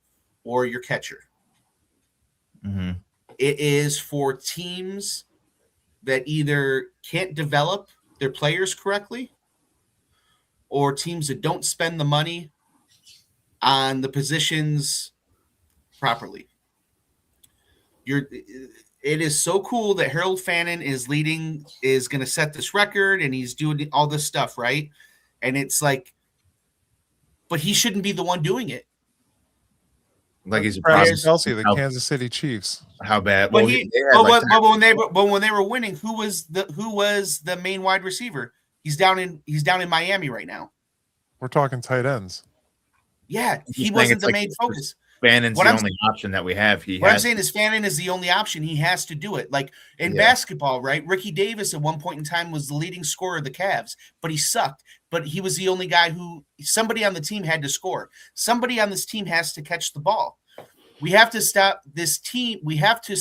or your catcher. It is for teams that either can't develop their players correctly or teams that don't spend the money on the positions properly. It is so cool that Harold Fannin is going to set this record, and he's doing all this stuff, right? And it's like, but he shouldn't be the one doing it. Like he's a Travis Kelce, the Kansas City Chiefs. How bad? But when they were winning, who was the main wide receiver? He's down in Miami right now. We're talking tight ends. Yeah, he wasn't the main focus. Fannin's the only option that we have. I'm saying is Fannin is the only option. He has to do it. Like in basketball, right? Ricky Davis at one point in time was the leading scorer of the Cavs, but he sucked. But he was the only guy somebody on the team had to score. Somebody on this team has to catch the ball. We have to stop this team. We have to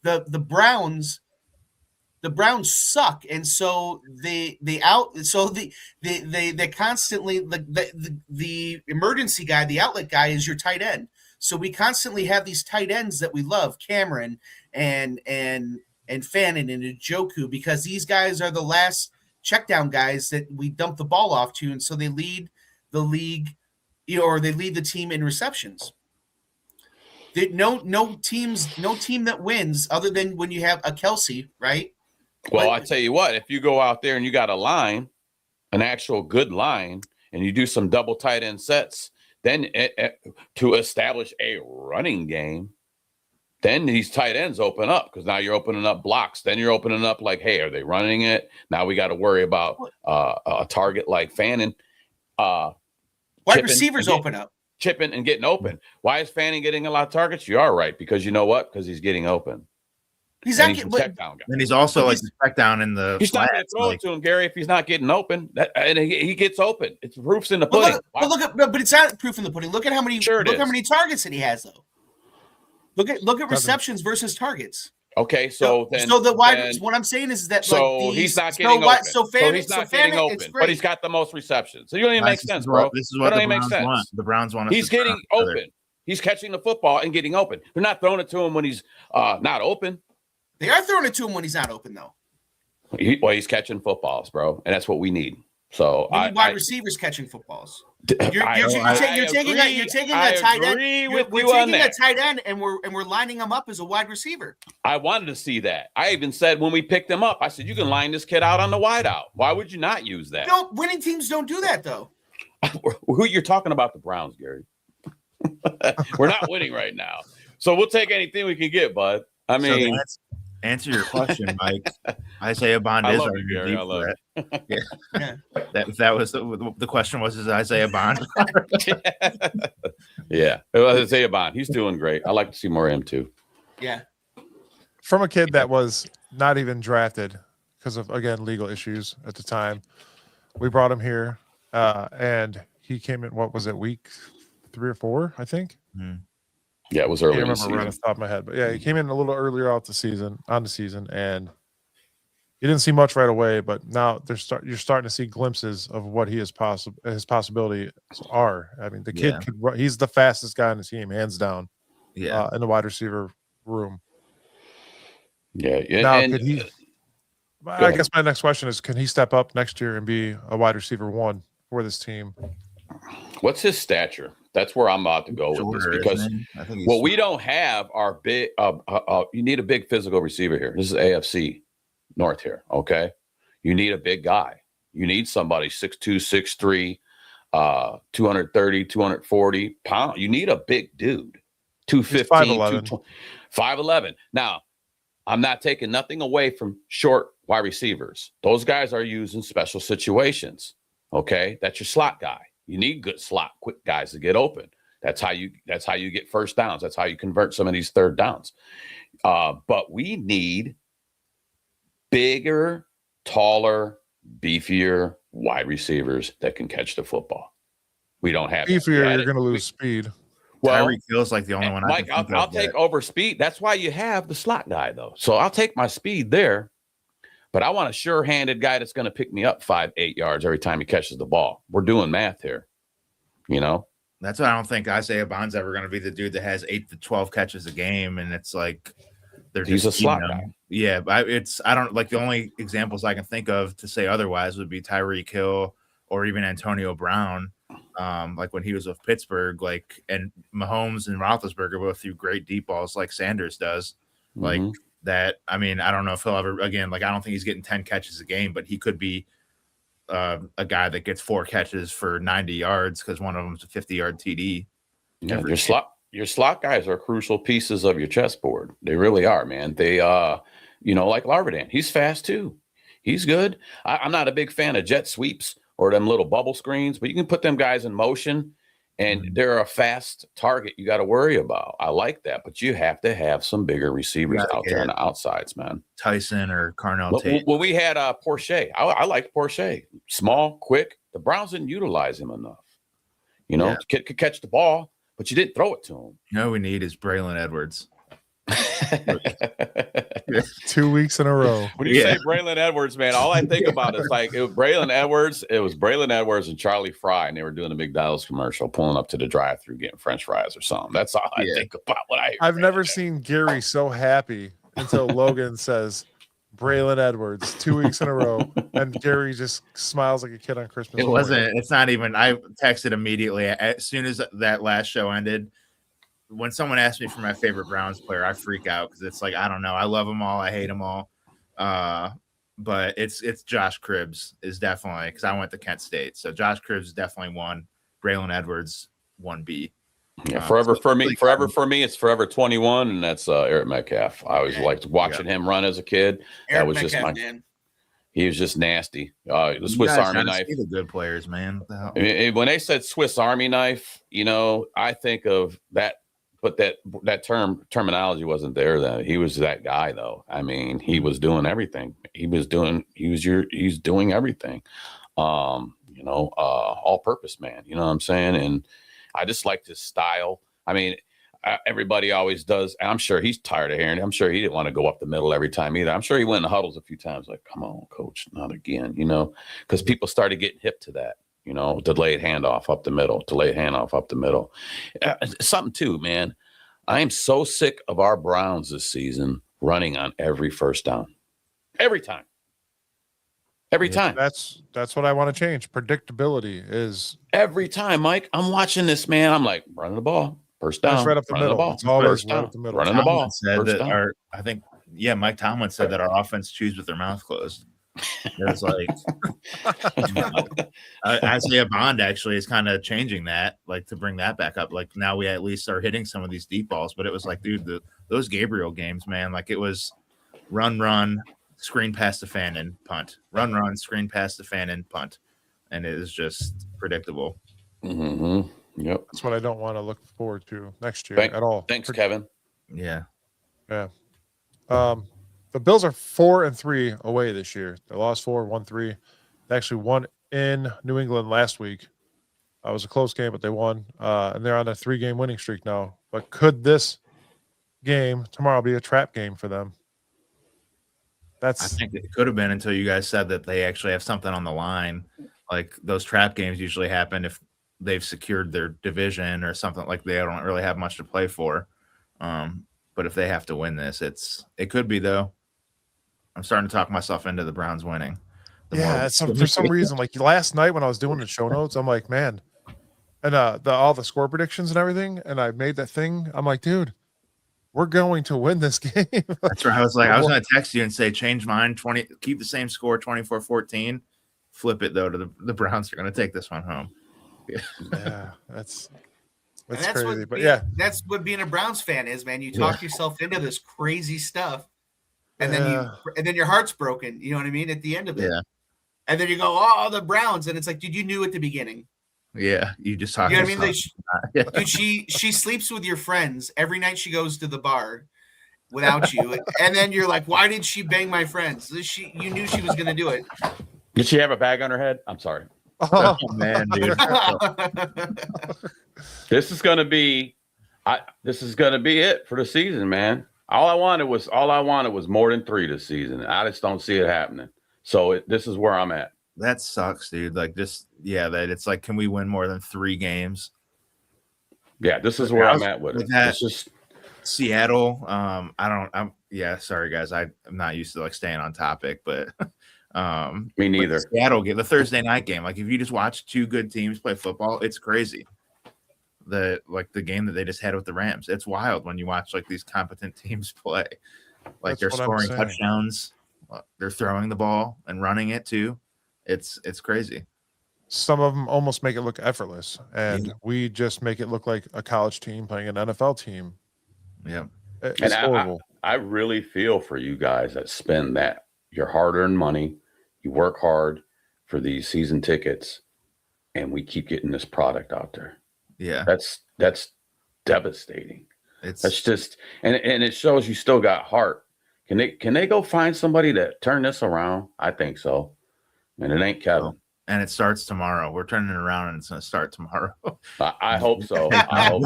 the Browns suck, and so they constantly the emergency guy, the outlet guy is your tight end. So we constantly have these tight ends that we love, Cameron and Fannin and Njoku, because these guys are the last check down guys that we dump the ball off to, and so they lead the league, or they lead the team in receptions. No team that wins other than when you have a Kelce, right? Well, I tell you what, if you go out there and you got a line, an actual good line, and you do some double tight end sets, then to establish a running game, then these tight ends open up, because now you're opening up blocks. Then you're opening up like, hey, are they running it? Now we got to worry about a target like Fannin. Wide receivers open up. Chipping and getting open. Why is Fannin getting a lot of targets? You are right, because you know what? Because he's getting open. He's a check down guy. And he's also like the check down in the. He's not going to throw it to him, Gary, if he's not getting open. And he gets open. It's proofs in the pudding. But it's not proof in the pudding. Look at how many. Look how many targets that he has, though. Look at receptions versus targets. Okay, so what I'm saying is that he's not getting open. So he's not getting open, but he's got the most receptions. So you don't even make sense, bro. This is what the Browns want. The Browns want. He's getting open. He's catching the football and getting open. They're not throwing it to him when he's not open. They are throwing it to him when he's not open, though. He's catching footballs, bro, and that's what we need. So we need wide receivers catching footballs. You're taking a tight end, and we're lining him up as a wide receiver. I wanted to see that. I even said when we picked him up, I said you can line this kid out on the wide out. Why would you not use that? Winning teams don't do that, though. Who you're talking about? The Browns, Gary. We're not winning right now, so we'll take anything we can get, bud. I mean. So answer your question, Mike. Isaiah Bond is our Gary. I love it. Yeah. That was the question. Was is Isaiah Bond? Yeah, it was Isaiah Bond. He's doing great. I like to see more of him too. Yeah. From a kid that was not even drafted because of, again, legal issues at the time, we brought him here, and he came in. What was it, week 3 or 4? I think. Mm-hmm. Yeah, it was early. I can't remember right off the top of my head, but yeah, he came in a little earlier on the season, and you didn't see much right away. But now you're starting to see glimpses of what his possibilities are. I mean, the kid he's the fastest guy on the team, hands down. Yeah, in the wide receiver room. Yeah. Now, could he? I guess my next question is: can he step up next year and be a wide receiver 1 for this team? What's his stature? That's where I'm about to go with this, because we don't have our big. You need a big physical receiver here. This is AFC North here. Okay, you need a big guy. You need somebody 6'2", 6'3", 230, 240 pounds. You need a big dude. 215, 5'11". Now, I'm not taking nothing away from short wide receivers. Those guys are used in special situations. Okay, that's your slot guy. You need good slot, quick guys to get open. That's how you get first downs. That's how you convert some of these third downs. But we need bigger, taller, beefier wide receivers that can catch the football. We don't have beefier. You're going to lose speed. Well, Tyreek Hill's like the only one. Mike, I'll take over speed. That's why you have the slot guy, though. So I'll take my speed there. But I want a sure-handed guy that's going to pick me up 5-8 yards every time he catches the ball. We're doing math here, That's why I don't think Isaiah Bond's ever going to be the dude that has 8 to 12 catches a game, and it's like he's a slot guy. Yeah, but I don't like the only examples I can think of to say otherwise would be Tyreek Hill or even Antonio Brown, like when he was with Pittsburgh, and Mahomes and Roethlisberger both threw great deep balls like Sanders does, that. I mean, I don't know if he'll ever, again, I don't think he's getting 10 catches a game, but he could be a guy that gets 4 catches for 90 yards because one of them is a 50-yard TD. Yeah, your slot guys are crucial pieces of your chessboard. They really are, man. They, like Larvidan, he's fast too. He's good. I'm not a big fan of jet sweeps or them little bubble screens, but you can put them guys in motion. And they're a fast target you got to worry about. I like that, but you have to have some bigger receivers out there on the outsides, man. Tyson or Carnell Tate. Well, we had Porsche. I liked Porsche. Small, quick. The Browns didn't utilize him enough. Kid could catch the ball, but you didn't throw it to him. You know what we need is Braylon Edwards. 2 weeks in a row. When you say Braylon Edwards, man, all I think about is it was Braylon Edwards. It was Braylon Edwards and Charlie Fry, and they were doing the McDonald's commercial, pulling up to the drive-thru, getting French fries or something. That's all I think about when I hear I've never seen Gary so happy until Logan says Braylon Edwards 2 weeks in a row, and Gary just smiles like a kid on Christmas. It's not even. I texted immediately as soon as that last show ended. When someone asks me for my favorite Browns player, I freak out because it's I don't know. I love them all. I hate them all. But it's Josh Cribbs is definitely, because I went to Kent State. So Josh Cribbs is definitely 1. Braylon Edwards 1B. Yeah, forever for me, it's forever 21, and that's Eric Metcalf. I always liked watching him run as a kid. That was Metcalf, just he was just nasty. The Swiss Army knife. The good players, man. When they said Swiss Army knife, I think of that. But that terminology wasn't there then. He was that guy, though. I mean, he was doing everything. He's doing everything. All purpose man. You know what I'm saying? And I just like his style. I mean, everybody always does. And I'm sure he's tired of hearing it. I'm sure he didn't want to go up the middle every time either. I'm sure he went in the huddles a few times, like, come on, coach, not again, because people started getting hip to that. Delayed handoff up the middle. Something too, man. I am so sick of our Browns this season running on every first down. Every time. Every time. That's what I want to change. Predictability is every time, Mike. I'm watching this, man. I'm like, running the ball. First down. it's right up the running middle. The ball. It's always First right down. up the middle. Running the ball. Said First that down. Mike Tomlin said that our offense chews with their mouth closed. It's like Isaiah Bond actually is kind of changing that, like to bring that back up. Like now we at least are hitting some of these deep balls, but it was like, dude, those Gabriel games, man, like it was run, screen pass to Fannin, punt, run, screen pass to Fannin, punt, and it is just predictable. Mm-hmm. Yep. That's what I don't want to look forward to next year at all. Thanks, Kevin. Yeah. The Bills are 4-3 away this year. They lost 4, won 3. They actually won in New England last week. It was a close game, but they won. And they're on a 3-game winning streak now. But could this game tomorrow be a trap game for them? I think it could have been until you guys said that they actually have something on the line. Like those trap games usually happen if they've secured their division or something, like they don't really have much to play for. But if they have to win this, it could be though. I'm starting to talk myself into the Browns winning. For some reason, like last night when I was doing the show notes, I'm like, man, and all the score predictions and everything, and I made that thing. I'm like, dude, we're going to win this game. That's right. I was going to text you and say, change mine, keep the same score, 24-14. Flip it though to the Browns are going to take this one home. Yeah, that's crazy. That's what being a Browns fan is, man. You talk yourself into this crazy stuff. And then your heart's broken, you know what I mean? At the end of it. Yeah. And then you go, oh, the Browns. And it's like, dude, you knew at the beginning. Yeah. You just talk. You know what I mean? Dude, she sleeps with your friends every night she goes to the bar without you. And then you're like, why did she bang my friends? You knew she was going to do it. Did she have a bag on her head? I'm sorry. Oh man, dude. This is going to be it for the season, man. All I wanted was more than 3 this season. I just don't see it happening. So this is where I'm at. That sucks, dude. Like that it's like, can we win more than 3 games? Yeah, this is where I'm at with it. It's just Seattle. Sorry guys. I'm not used to like staying on topic, but me neither. The Seattle game, the Thursday night game. Like if you just watch 2 good teams play football, it's crazy. The game that they just had with the Rams. It's wild when you watch like these competent teams play. Like they're scoring touchdowns, they're throwing the ball and running it too. It's crazy. Some of them almost make it look effortless, and we just make it look like a college team playing an NFL team. Yeah, it's horrible. I really feel for you guys that spend your hard-earned money. You work hard for these season tickets, and we keep getting this product out there. Yeah, that's devastating. That's just and it shows you still got heart. Can they go find somebody to turn this around? I think so. And it ain't Kevin. And it starts tomorrow. We're turning it around, and it's going to start tomorrow. I hope so. I hope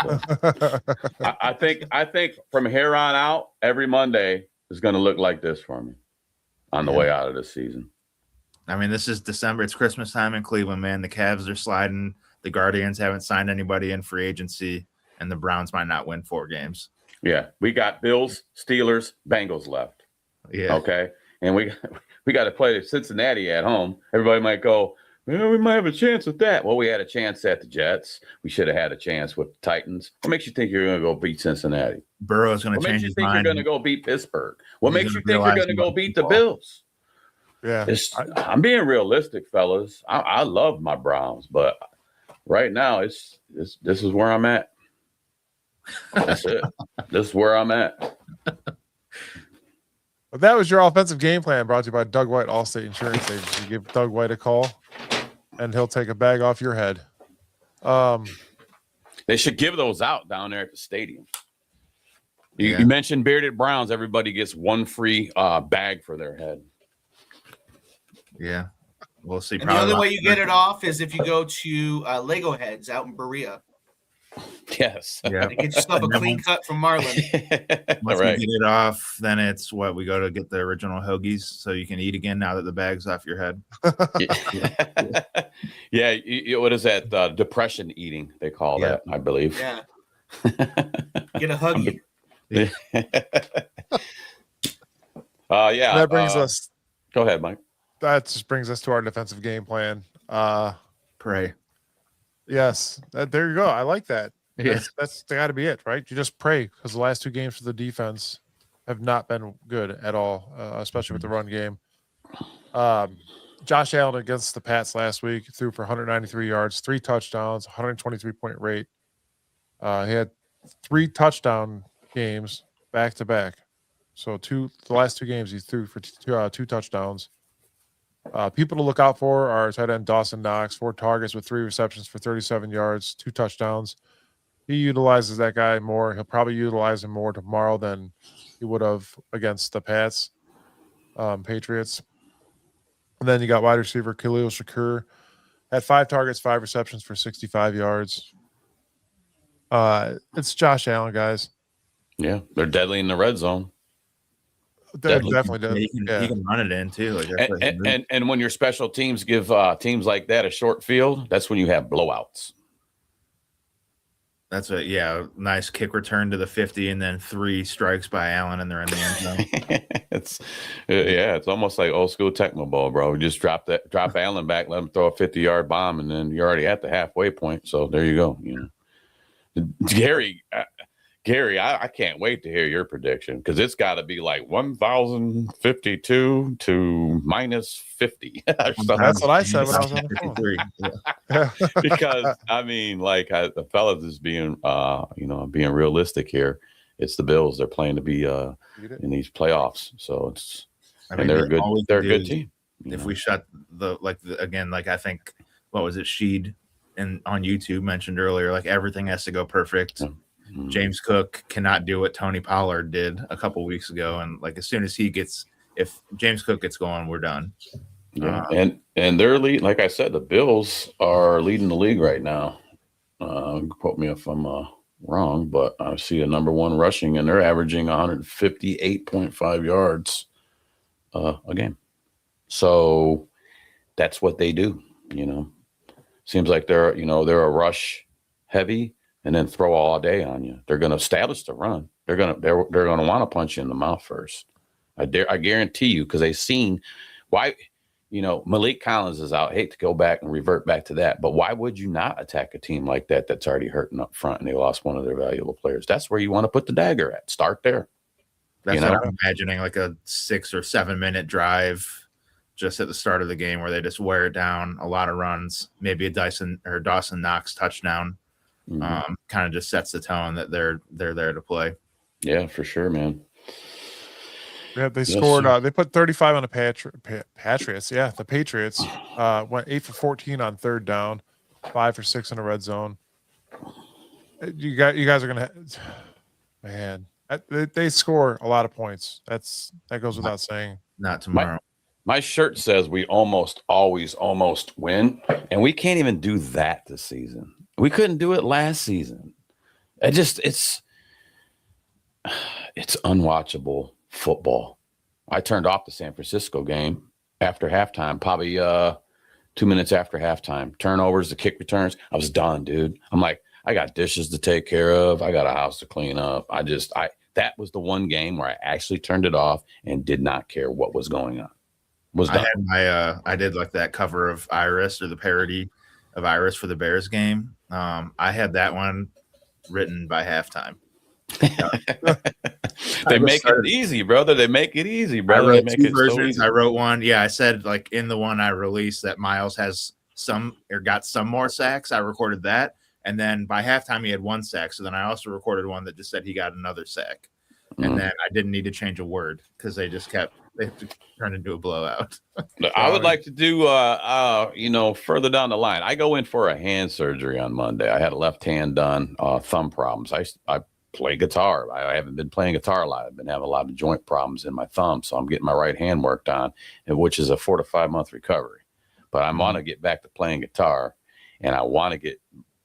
so. I think from here on out, every Monday is going to look like this for me on the way out of this season. I mean, this is December. It's Christmas time in Cleveland, man. The Cavs are sliding. The Guardians haven't signed anybody in free agency, and the Browns might not win 4 games. Yeah, we got Bills, Steelers, Bengals left. Yeah. Okay, and we got to play Cincinnati at home. Everybody might go, well, we might have a chance with that. Well, we had a chance at the Jets. We should have had a chance with the Titans. What makes you think you're going to go beat Cincinnati? Burrow is going to change his mind. What makes you think you're going to go beat Pittsburgh? What makes you think you're going to go beat the Bills? Yeah, I'm being realistic, fellas. I love my Browns, but right now this is where I'm at. That's it. This is where I'm at. Well, that was your offensive game plan, brought to you by Doug White, Allstate Insurance Agency. Give Doug White a call, and he'll take a bag off your head. They should give those out down there at the stadium. You mentioned Bearded Browns. Everybody gets 1 free bag for their head. Yeah, we'll see. And the only way you get it off is if you go to Lego Heads out in Berea. Yes. Yeah. Get yourself a clean cut from Marlin. Once we get it off, then it's we go to get the original hoagies so you can eat again now that the bag's off your head. Yeah. What is that? Depression eating, they call that, I believe. Yeah. Get a huggy. Yeah. And that brings us. Go ahead, Mike. That just brings us to our defensive game plan. Pray. Yes, there you go. I like that. Yeah. That's got to be it, right? You just pray, because the last 2 games for the defense have not been good at all, especially with the run game. Josh Allen against the Pats last week threw for 193 yards, 3 touchdowns, 123-point rate. He had 3 touchdown games back to back. So the last 2 games he threw for 2 touchdowns. People to look out for are tight end Dawson Knox, 4 targets with 3 receptions for 37 yards, 2 touchdowns. He utilizes that guy more. He'll probably utilize him more tomorrow than he would have against the Patriots. And then you got wide receiver Khalil Shakur, had 5 targets, 5 receptions for 65 yards. It's Josh Allen, guys. Yeah, they're deadly in the red zone. Definitely does. He can run it in too. Like and when your special teams give teams like that a short field, that's when you have blowouts. That's a nice kick return to the 50, and then 3 strikes by Allen, and they're in the end zone. It's almost like old school Tecmo Bowl, bro. You just drop Allen back, let him throw a 50-yard bomb, and then you're already at the halfway point. So there you go. You know, Gary, I can't wait to hear your prediction, because it's got to be like 1,052 to minus 50. That's what I said when I was on the phone. Because I mean, like the fellas is being, being realistic here. It's the Bills. They're playing to be in these playoffs, so it's they're a good. They're a good team. If we shut I think what was it, Sheed and on YouTube mentioned earlier, like everything has to go perfect. Yeah. James Cook cannot do what Tony Pollard did a couple weeks ago, and like as soon as if James Cook gets going, we're done. Yeah, and they're like I said, the Bills are leading the league right now. Quote me if I'm wrong, but I see a number 1 rushing, and they're averaging 158.5 yards a game. So that's what they do. You know, seems like they're a rush heavy, and then throw all day on you. They're going to establish the run. They're going to want to punch you in the mouth first. I guarantee you, because they've seen why. Malik Collins is out. I hate to go back and revert back to that, but why would you not attack a team like that that's already hurting up front and they lost one of their valuable players? That's where you want to put the dagger at. Start there. That's what I'm imagining, like a 6 or 7 minute drive just at the start of the game where they just wear it down, a lot of runs, maybe a Dawson Knox touchdown. Mm-hmm. Kind of just sets the tone that they're there to play. Yeah, for sure, man. Yeah, they scored. They put 35 on the Patriots. Yeah, the Patriots went 8 for 14 on 3rd down, 5 for 6 in the red zone. You guys are gonna, man. They score a lot of points. That goes without saying. Not tomorrow. My shirt says we almost always almost win, and we can't even do that this season. We couldn't do it last season. It's unwatchable football. I turned off the San Francisco game after halftime, probably 2 minutes after halftime. Turnovers, the kick returns. I was done, dude. I'm like, I got dishes to take care of. I got a house to clean up. That was the one game where I actually turned it off and did not care what was going on. I did like that cover of Iris, or the parody of Iris for the Bears game. I had that one written by halftime. They make it easy, brother. They make it easy, brother. I wrote they make 2 it versions. so easy. I wrote one. Yeah, I said like in the one I released that Miles has got some more sacks. I recorded that, and then by halftime he had 1 sack. So then I also recorded one that just said he got another sack, and then I didn't need to change a word because they turned into a blowout. I would like to do, further down the line. I go in for a hand surgery on Monday. I had a left hand done, thumb problems. I play guitar. I haven't been playing guitar a lot. I've been having a lot of joint problems in my thumb, so I'm getting my right hand worked on, which is a 4 to 5 month recovery. But I want to get back to playing guitar, and I want to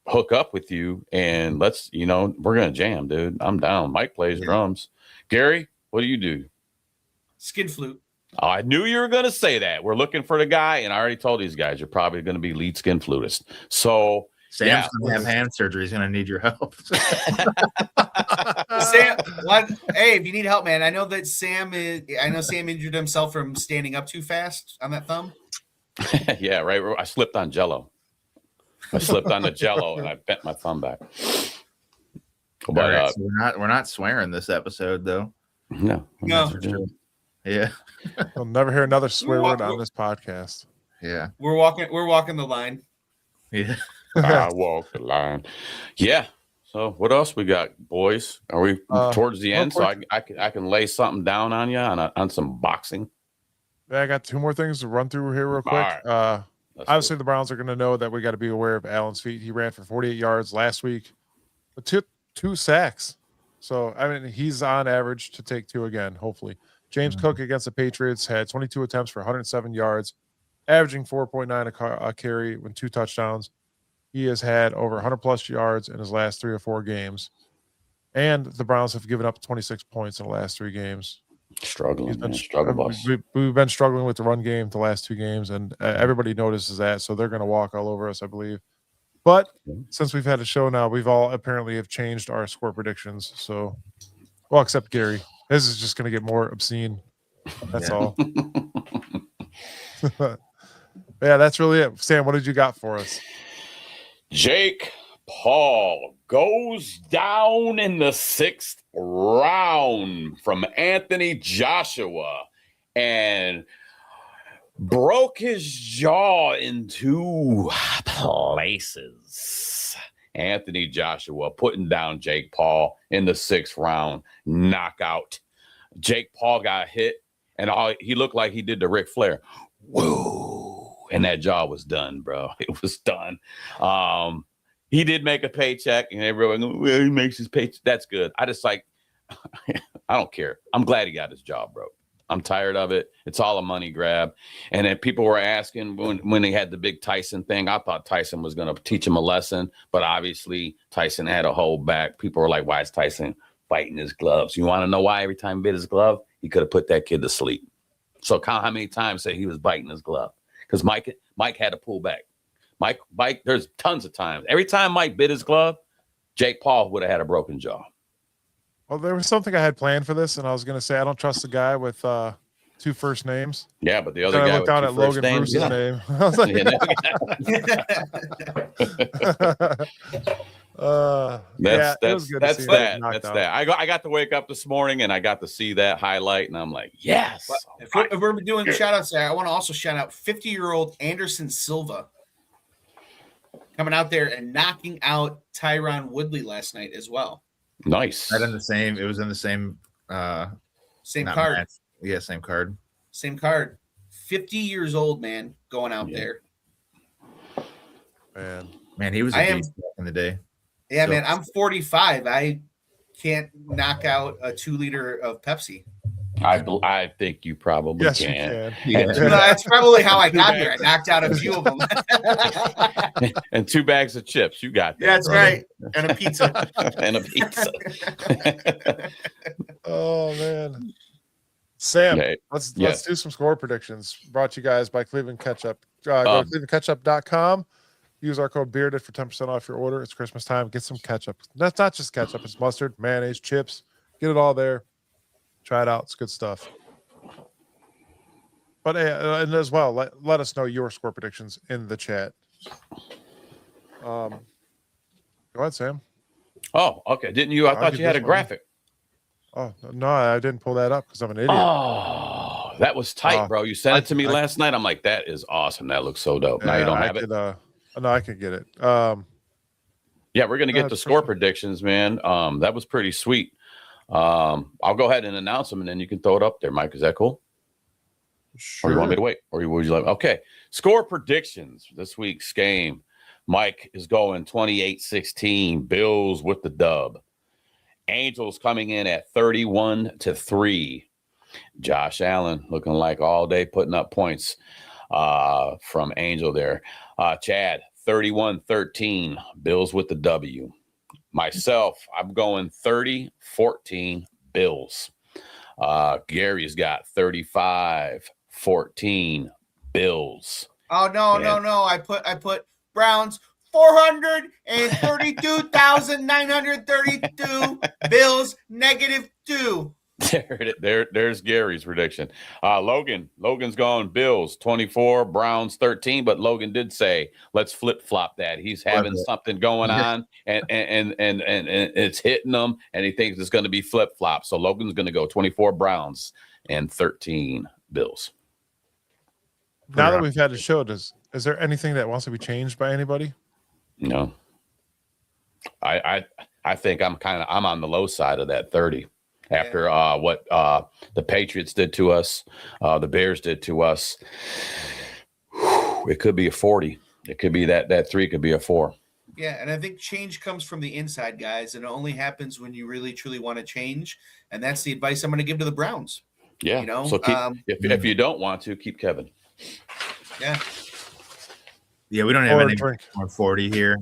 hook up with you, and we're gonna jam, dude. I'm down. Mike plays drums. Gary, what do you do? Skin flute. Oh, I knew you were going to say that. We're looking for the guy, and I already told these guys you're probably going to be lead skin flutist. So Sam's going to have hand surgery. He's going to need your help. Sam, hey, if you need help, man, I know Sam injured himself from standing up too fast on that thumb. Yeah, right. I slipped on Jello. I slipped on the Jello and I bent my thumb back. But right, so we're not swearing this episode though. No. Yeah. We'll never hear another swear word on this podcast. Yeah. We're walking the line. Yeah. I walk the line. Yeah. So what else we got, boys? Are we towards the end? So I can lay something down on you on some boxing. Yeah, I got 2 more things to run through here real quick. Right. Obviously, the Browns are going to know that we got to be aware of Allen's feet. He ran for 48 yards last week, but two sacks. So, I mean, he's on average to take 2 again, hopefully. James Cook against the Patriots had 22 attempts for 107 yards, averaging 4.9 a carry with 2 touchdowns. He has had over 100-plus yards in his last 3 or 4 games. And the Browns have given up 26 points in the last 3 games. Struggling, struggle bus. We've been struggling with the run game the last 2 games, and everybody notices that, so they're going to walk all over us, I believe. But since we've had a show now, we've all apparently have changed our score predictions. So, well, except Gary. His is just going to get more obscene. That's all. Yeah, that's really it. Sam, what did you got for us? Jake Paul goes down in the 6th round from Anthony Joshua and broke his jaw in 2 places. Anthony Joshua putting down Jake Paul in the 6th round, knockout. Jake Paul got hit, and he looked like he did the Ric Flair. Whoa. And that jaw was done, bro. It was done. He did make a paycheck, and everyone, well, he makes his paycheck. That's good. I just I don't care. I'm glad he got his job, bro. I'm tired of it. It's all a money grab. And then people were asking when they had the big Tyson thing, I thought Tyson was going to teach him a lesson, but obviously Tyson had a hold back. People were like, why is Tyson fighting his gloves? You want to know why every time he bit his glove? He could have put that kid to sleep. So count how many times that he was biting his glove. Because Mike had to pull back. Mike, there's tons of times. Every time Mike bit his glove, Jake Paul would have had a broken jaw. Well, there was something I had planned for this, and I was going to say I don't trust the guy with 2 first names. Yeah, but the other guy I looked down at Logan Bruce's name. I was like, that's that. I got to wake up this morning and I got to see that highlight, and I'm like, yes. If we're doing shout outs there, I want to also shout out 50-year-old Anderson Silva coming out there and knocking out Tyron Woodley last night as well. Nice. Right in the same. It was in the same. Same card. Match. Yeah, same card. Same card. 50 years old, man, going out there. Man, he was a beast back in the day. Yeah, so, man, I'm 45. I can't knock out a 2-liter of Pepsi. I think you probably can. Yeah. That's probably how I got here. I knocked out a few of them. And 2 bags of chips. You got that. Yeah, that's right. And a pizza. And a pizza. Oh, man. Sam, let's do some score predictions. Brought to you guys by Cleveland Ketchup. Go to clevelandketchup.com. Use our code BEARDED for 10% off your order. It's Christmas time. Get some ketchup. That's not just ketchup. It's mustard, mayonnaise, chips. Get it all there. Try it out. It's good stuff. But and as well, let us know your score predictions in the chat. Go ahead, Sam. Oh, okay. Didn't you? I thought you had a graphic. Oh, no, I didn't pull that up because I'm an idiot. Oh, that was tight, bro. You sent it to me last night. I'm like, that is awesome. That looks so dope. Now you don't have it. No, I can get it. Yeah, we're going to get the score predictions, man. That was pretty sweet. I'll go ahead and announce them, and then you can throw it up there, Mike. Is that cool? Sure. Or you want me to wait? Or would you like? Okay. Score predictions for this week's game. Mike is going 28-16. Bills with the dub. Angels coming in at 31-3. Josh Allen looking like all day putting up points from Angel there. Chad, 31-13. Bills with the W. Myself, I'm going 30-14 Bills. Gary's got 35-14 Bills. Oh no. I put Browns 40-14. 432,932. Bills -2. There's Gary's prediction. Logan's going Bills 24, Browns 13, but Logan did say let's flip flop that. He's having something going on and it's hitting him, and he thinks it's going to be flip flop. So Logan's going to go 24 Browns and 13 Bills. Now that we've had the show, is there anything that wants to be changed by anybody? No. I think I'm on the low side of that 30. After what the Patriots did to us, the Bears did to us, it could be a 40. It could be that 3 could be a 4. Yeah, and I think change comes from the inside, guys, and it only happens when you really, truly want to change. And that's the advice I'm going to give to the Browns. Yeah. You know, so if you don't want to, keep Kevin. Yeah. Yeah, we don't have any more 40 here.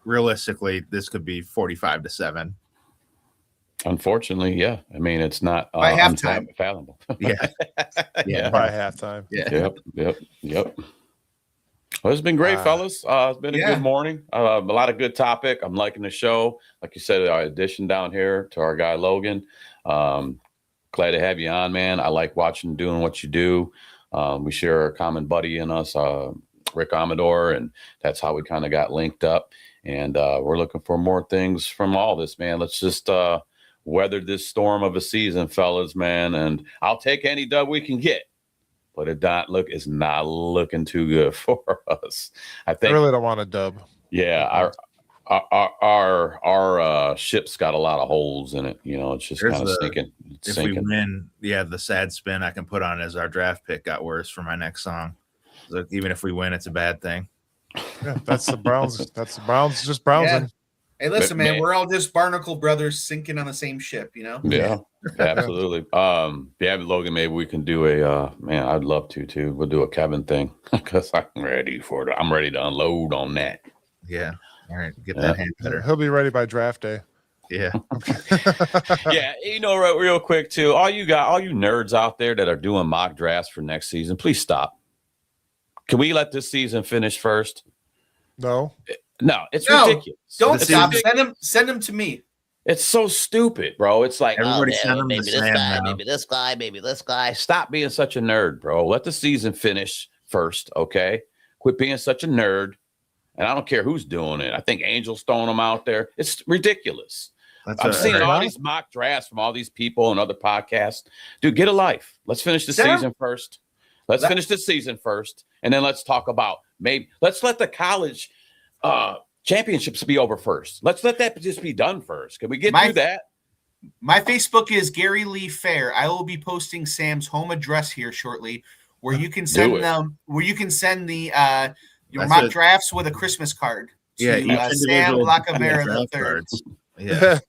Realistically, this could be 45-7. Unfortunately, yeah. I mean, it's not by halftime. Fathomable. Yeah. By halftime. Yeah. Yep. Well, it's been great, fellas. It's been a good morning. A lot of good topic. I'm liking the show. Like you said, our addition down here to our guy Logan. Glad to have you on, man. I like watching, doing what you do. We share a common buddy in us, Rick Amador, and that's how we kind of got linked up. And we're looking for more things from all this, man. Let's just weather this storm of a season, fellas, man. And I'll take any dub we can get, but it's not looking too good for us. I think I really don't want a dub. Yeah, our ship's got a lot of holes in it. You know, it's just kind of sinking. If we win, the sad spin I can put on is our draft pick got worse for my next song. So even if we win, it's a bad thing. Yeah, that's the Browns. That's the Browns just browsing. Yeah. Hey, listen, man, we're all just Barnacle brothers sinking on the same ship, you know? Yeah, absolutely. Logan, maybe we can do a man, I'd love to too. We'll do a Kevin thing because I'm ready for it. I'm ready to unload on that. Yeah. All right, get that hand better. He'll be ready by draft day. Yeah. Yeah, real quick too. All you nerds out there that are doing mock drafts for next season, please stop. Can we let this season finish first? No, it's ridiculous. Don't stop. Send them to me. It's so stupid, bro. It's like everybody send them maybe this guy, maybe this guy. Stop being such a nerd, bro. Let the season finish first, okay? Quit being such a nerd. And I don't care who's doing it. I think Angel's throwing them out there. It's ridiculous. I'm seeing all these mock drafts from all these people and other podcasts. Dude, get a life. Let's finish the season first. Let's finish the season first, and then let's talk about let's let the college championships be over first. Let's let that just be done first. Can we get through that? My Facebook is Gary Lee Fair. I will be posting Sam's home address here shortly, where you can send them. Where you can send the your mock drafts with a Christmas card. Yeah, Sam Lacavera the third. Yeah.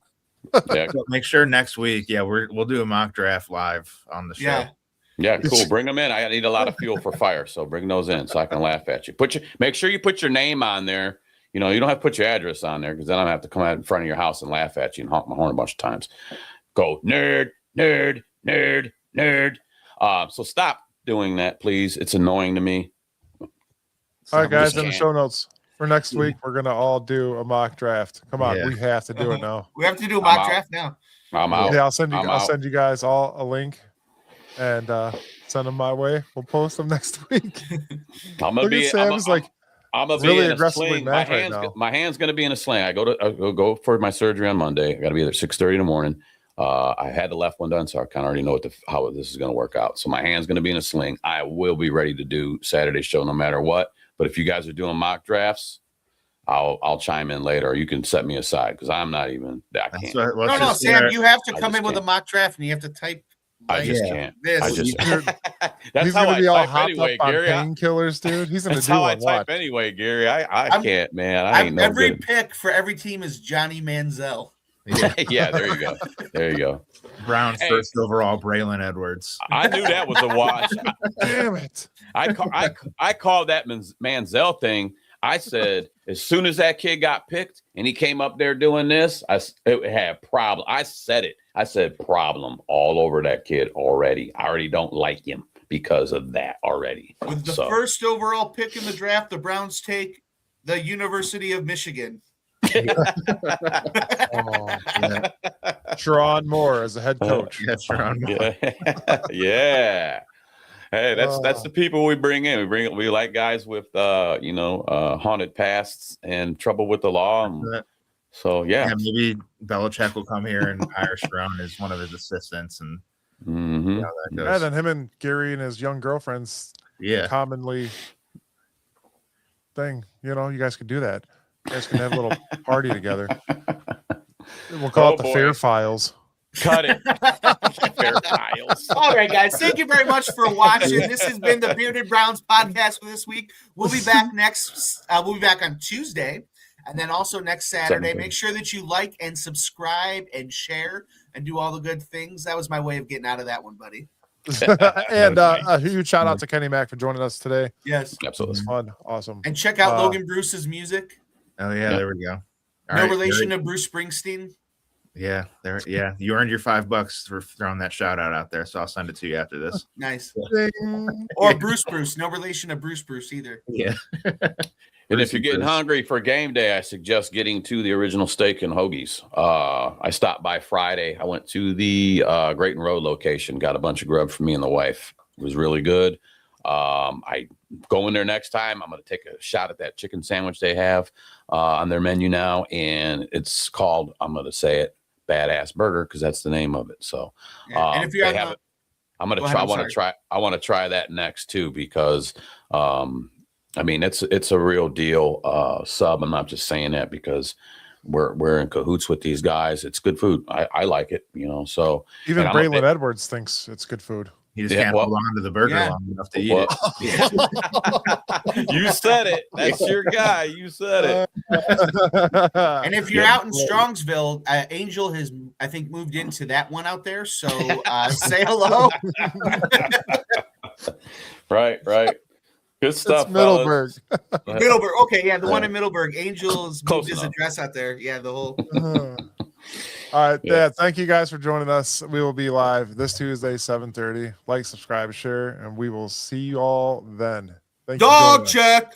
So make sure next week, we'll do a mock draft live on the show. Yeah, cool. Bring them in. I need a lot of fuel for fire, so bring those in so I can laugh at you. Make sure you put your name on there. You know, you don't have to put your address on there because then I'm gonna have to come out in front of your house and laugh at you and honk my horn a bunch of times. Go nerd. So stop doing that, please. It's annoying to me. All right, guys, in the show notes for next week, we're gonna all do a mock draft. Come on, we have to do it now. We have to do a mock draft now. I'm out. Yeah, I'll send you guys all a link and send them my way. We'll post them next week. I'm gonna be really in a aggressively sling. My hand's gonna be in a sling. I go for my surgery on Monday. I gotta be there at 6:30 in the morning. I had the left one done, so I kind of already know how this is gonna work out. So my hand's gonna be in a sling. I will be ready to do Saturday's show no matter what. But if you guys are doing mock drafts, I'll chime in later, or you can set me aside because I'm not even. I can't. No, Sam, you have to come in with a mock draft and you have to type. I just can't. He's That's how gonna be I all type hopped anyway, up on Gary. Painkillers, dude. He's gonna That's do how I one. type anyway, Gary. I can't, man. I ain't no every good. pick for every team is Johnny Manziel. Yeah, there you go. Browns first overall, Braylon Edwards. I knew that was a watch. Damn it! I called that Manziel thing. I said as soon as that kid got picked and he came up there doing this, it had problem. I said it. I said problem all over that kid already. I already don't like him because of that already. With the first overall pick in the draft, the Browns take the University of Michigan. Sharon Moore as the head coach. Yeah, Sharon. Yeah. Hey, that's the people we bring in. We like guys with haunted pasts and trouble with the law. So yeah, maybe Belichick will come here and hire Sharon as one of his assistants, and mm-hmm. Yeah, then him and Gary and his young girlfriends commonly thing. You guys could do that. You guys can have a little party together. We'll call it the Fair Files. Cut it. Fair Files. All right, guys. Thank you very much for watching. This has been the Bearded Browns podcast for this week. We'll be back we'll be back on Tuesday, and then also next Saturday. Make sure that you like and subscribe and share and do all the good things. That was my way of getting out of that one, buddy. And a huge shout out to Kenny Mac for joining us today. Yes, absolutely. It was fun. Awesome. And check out Logan Bruce's music. Oh yeah, there we go. No relation to Bruce Springsteen. Yeah, there. Yeah, you earned your $5 for throwing that shout out there, so I'll send it to you after this. Nice. Or Bruce. No relation to Bruce either. Yeah. And if you're getting hungry for game day, I suggest getting to the Original Steak and Hoagies. I stopped by Friday. I went to the Grayton Road location, got a bunch of grub for me and the wife. It was really good. I go in there next time. I'm going to take a shot at that chicken sandwich they have on their menu now, and it's called, I'm going to say it, Badass Burger, because that's the name of it. So, and if you have I'm going to try. I want to try that next too, because it's a real deal sub. I'm not just saying that because we're in cahoots with these guys. It's good food. I like it, So even Braylon Edwards thinks it's good food. He just can't hold on to the burger long enough to eat it. You said it. That's your guy. You said it. And if you're out in Strongsville, Angel has, I think, moved into that one out there. So say hello. Right. Good stuff. It's Middleburg. Middleburg. Okay, yeah, the one in Middleburg. Angel's moved his address out there. Yeah, the whole. All right. Yeah. Thank you guys for joining us. We will be live this Tuesday, 7:30. Like, subscribe, share, and we will see you all then. Thank Dog check.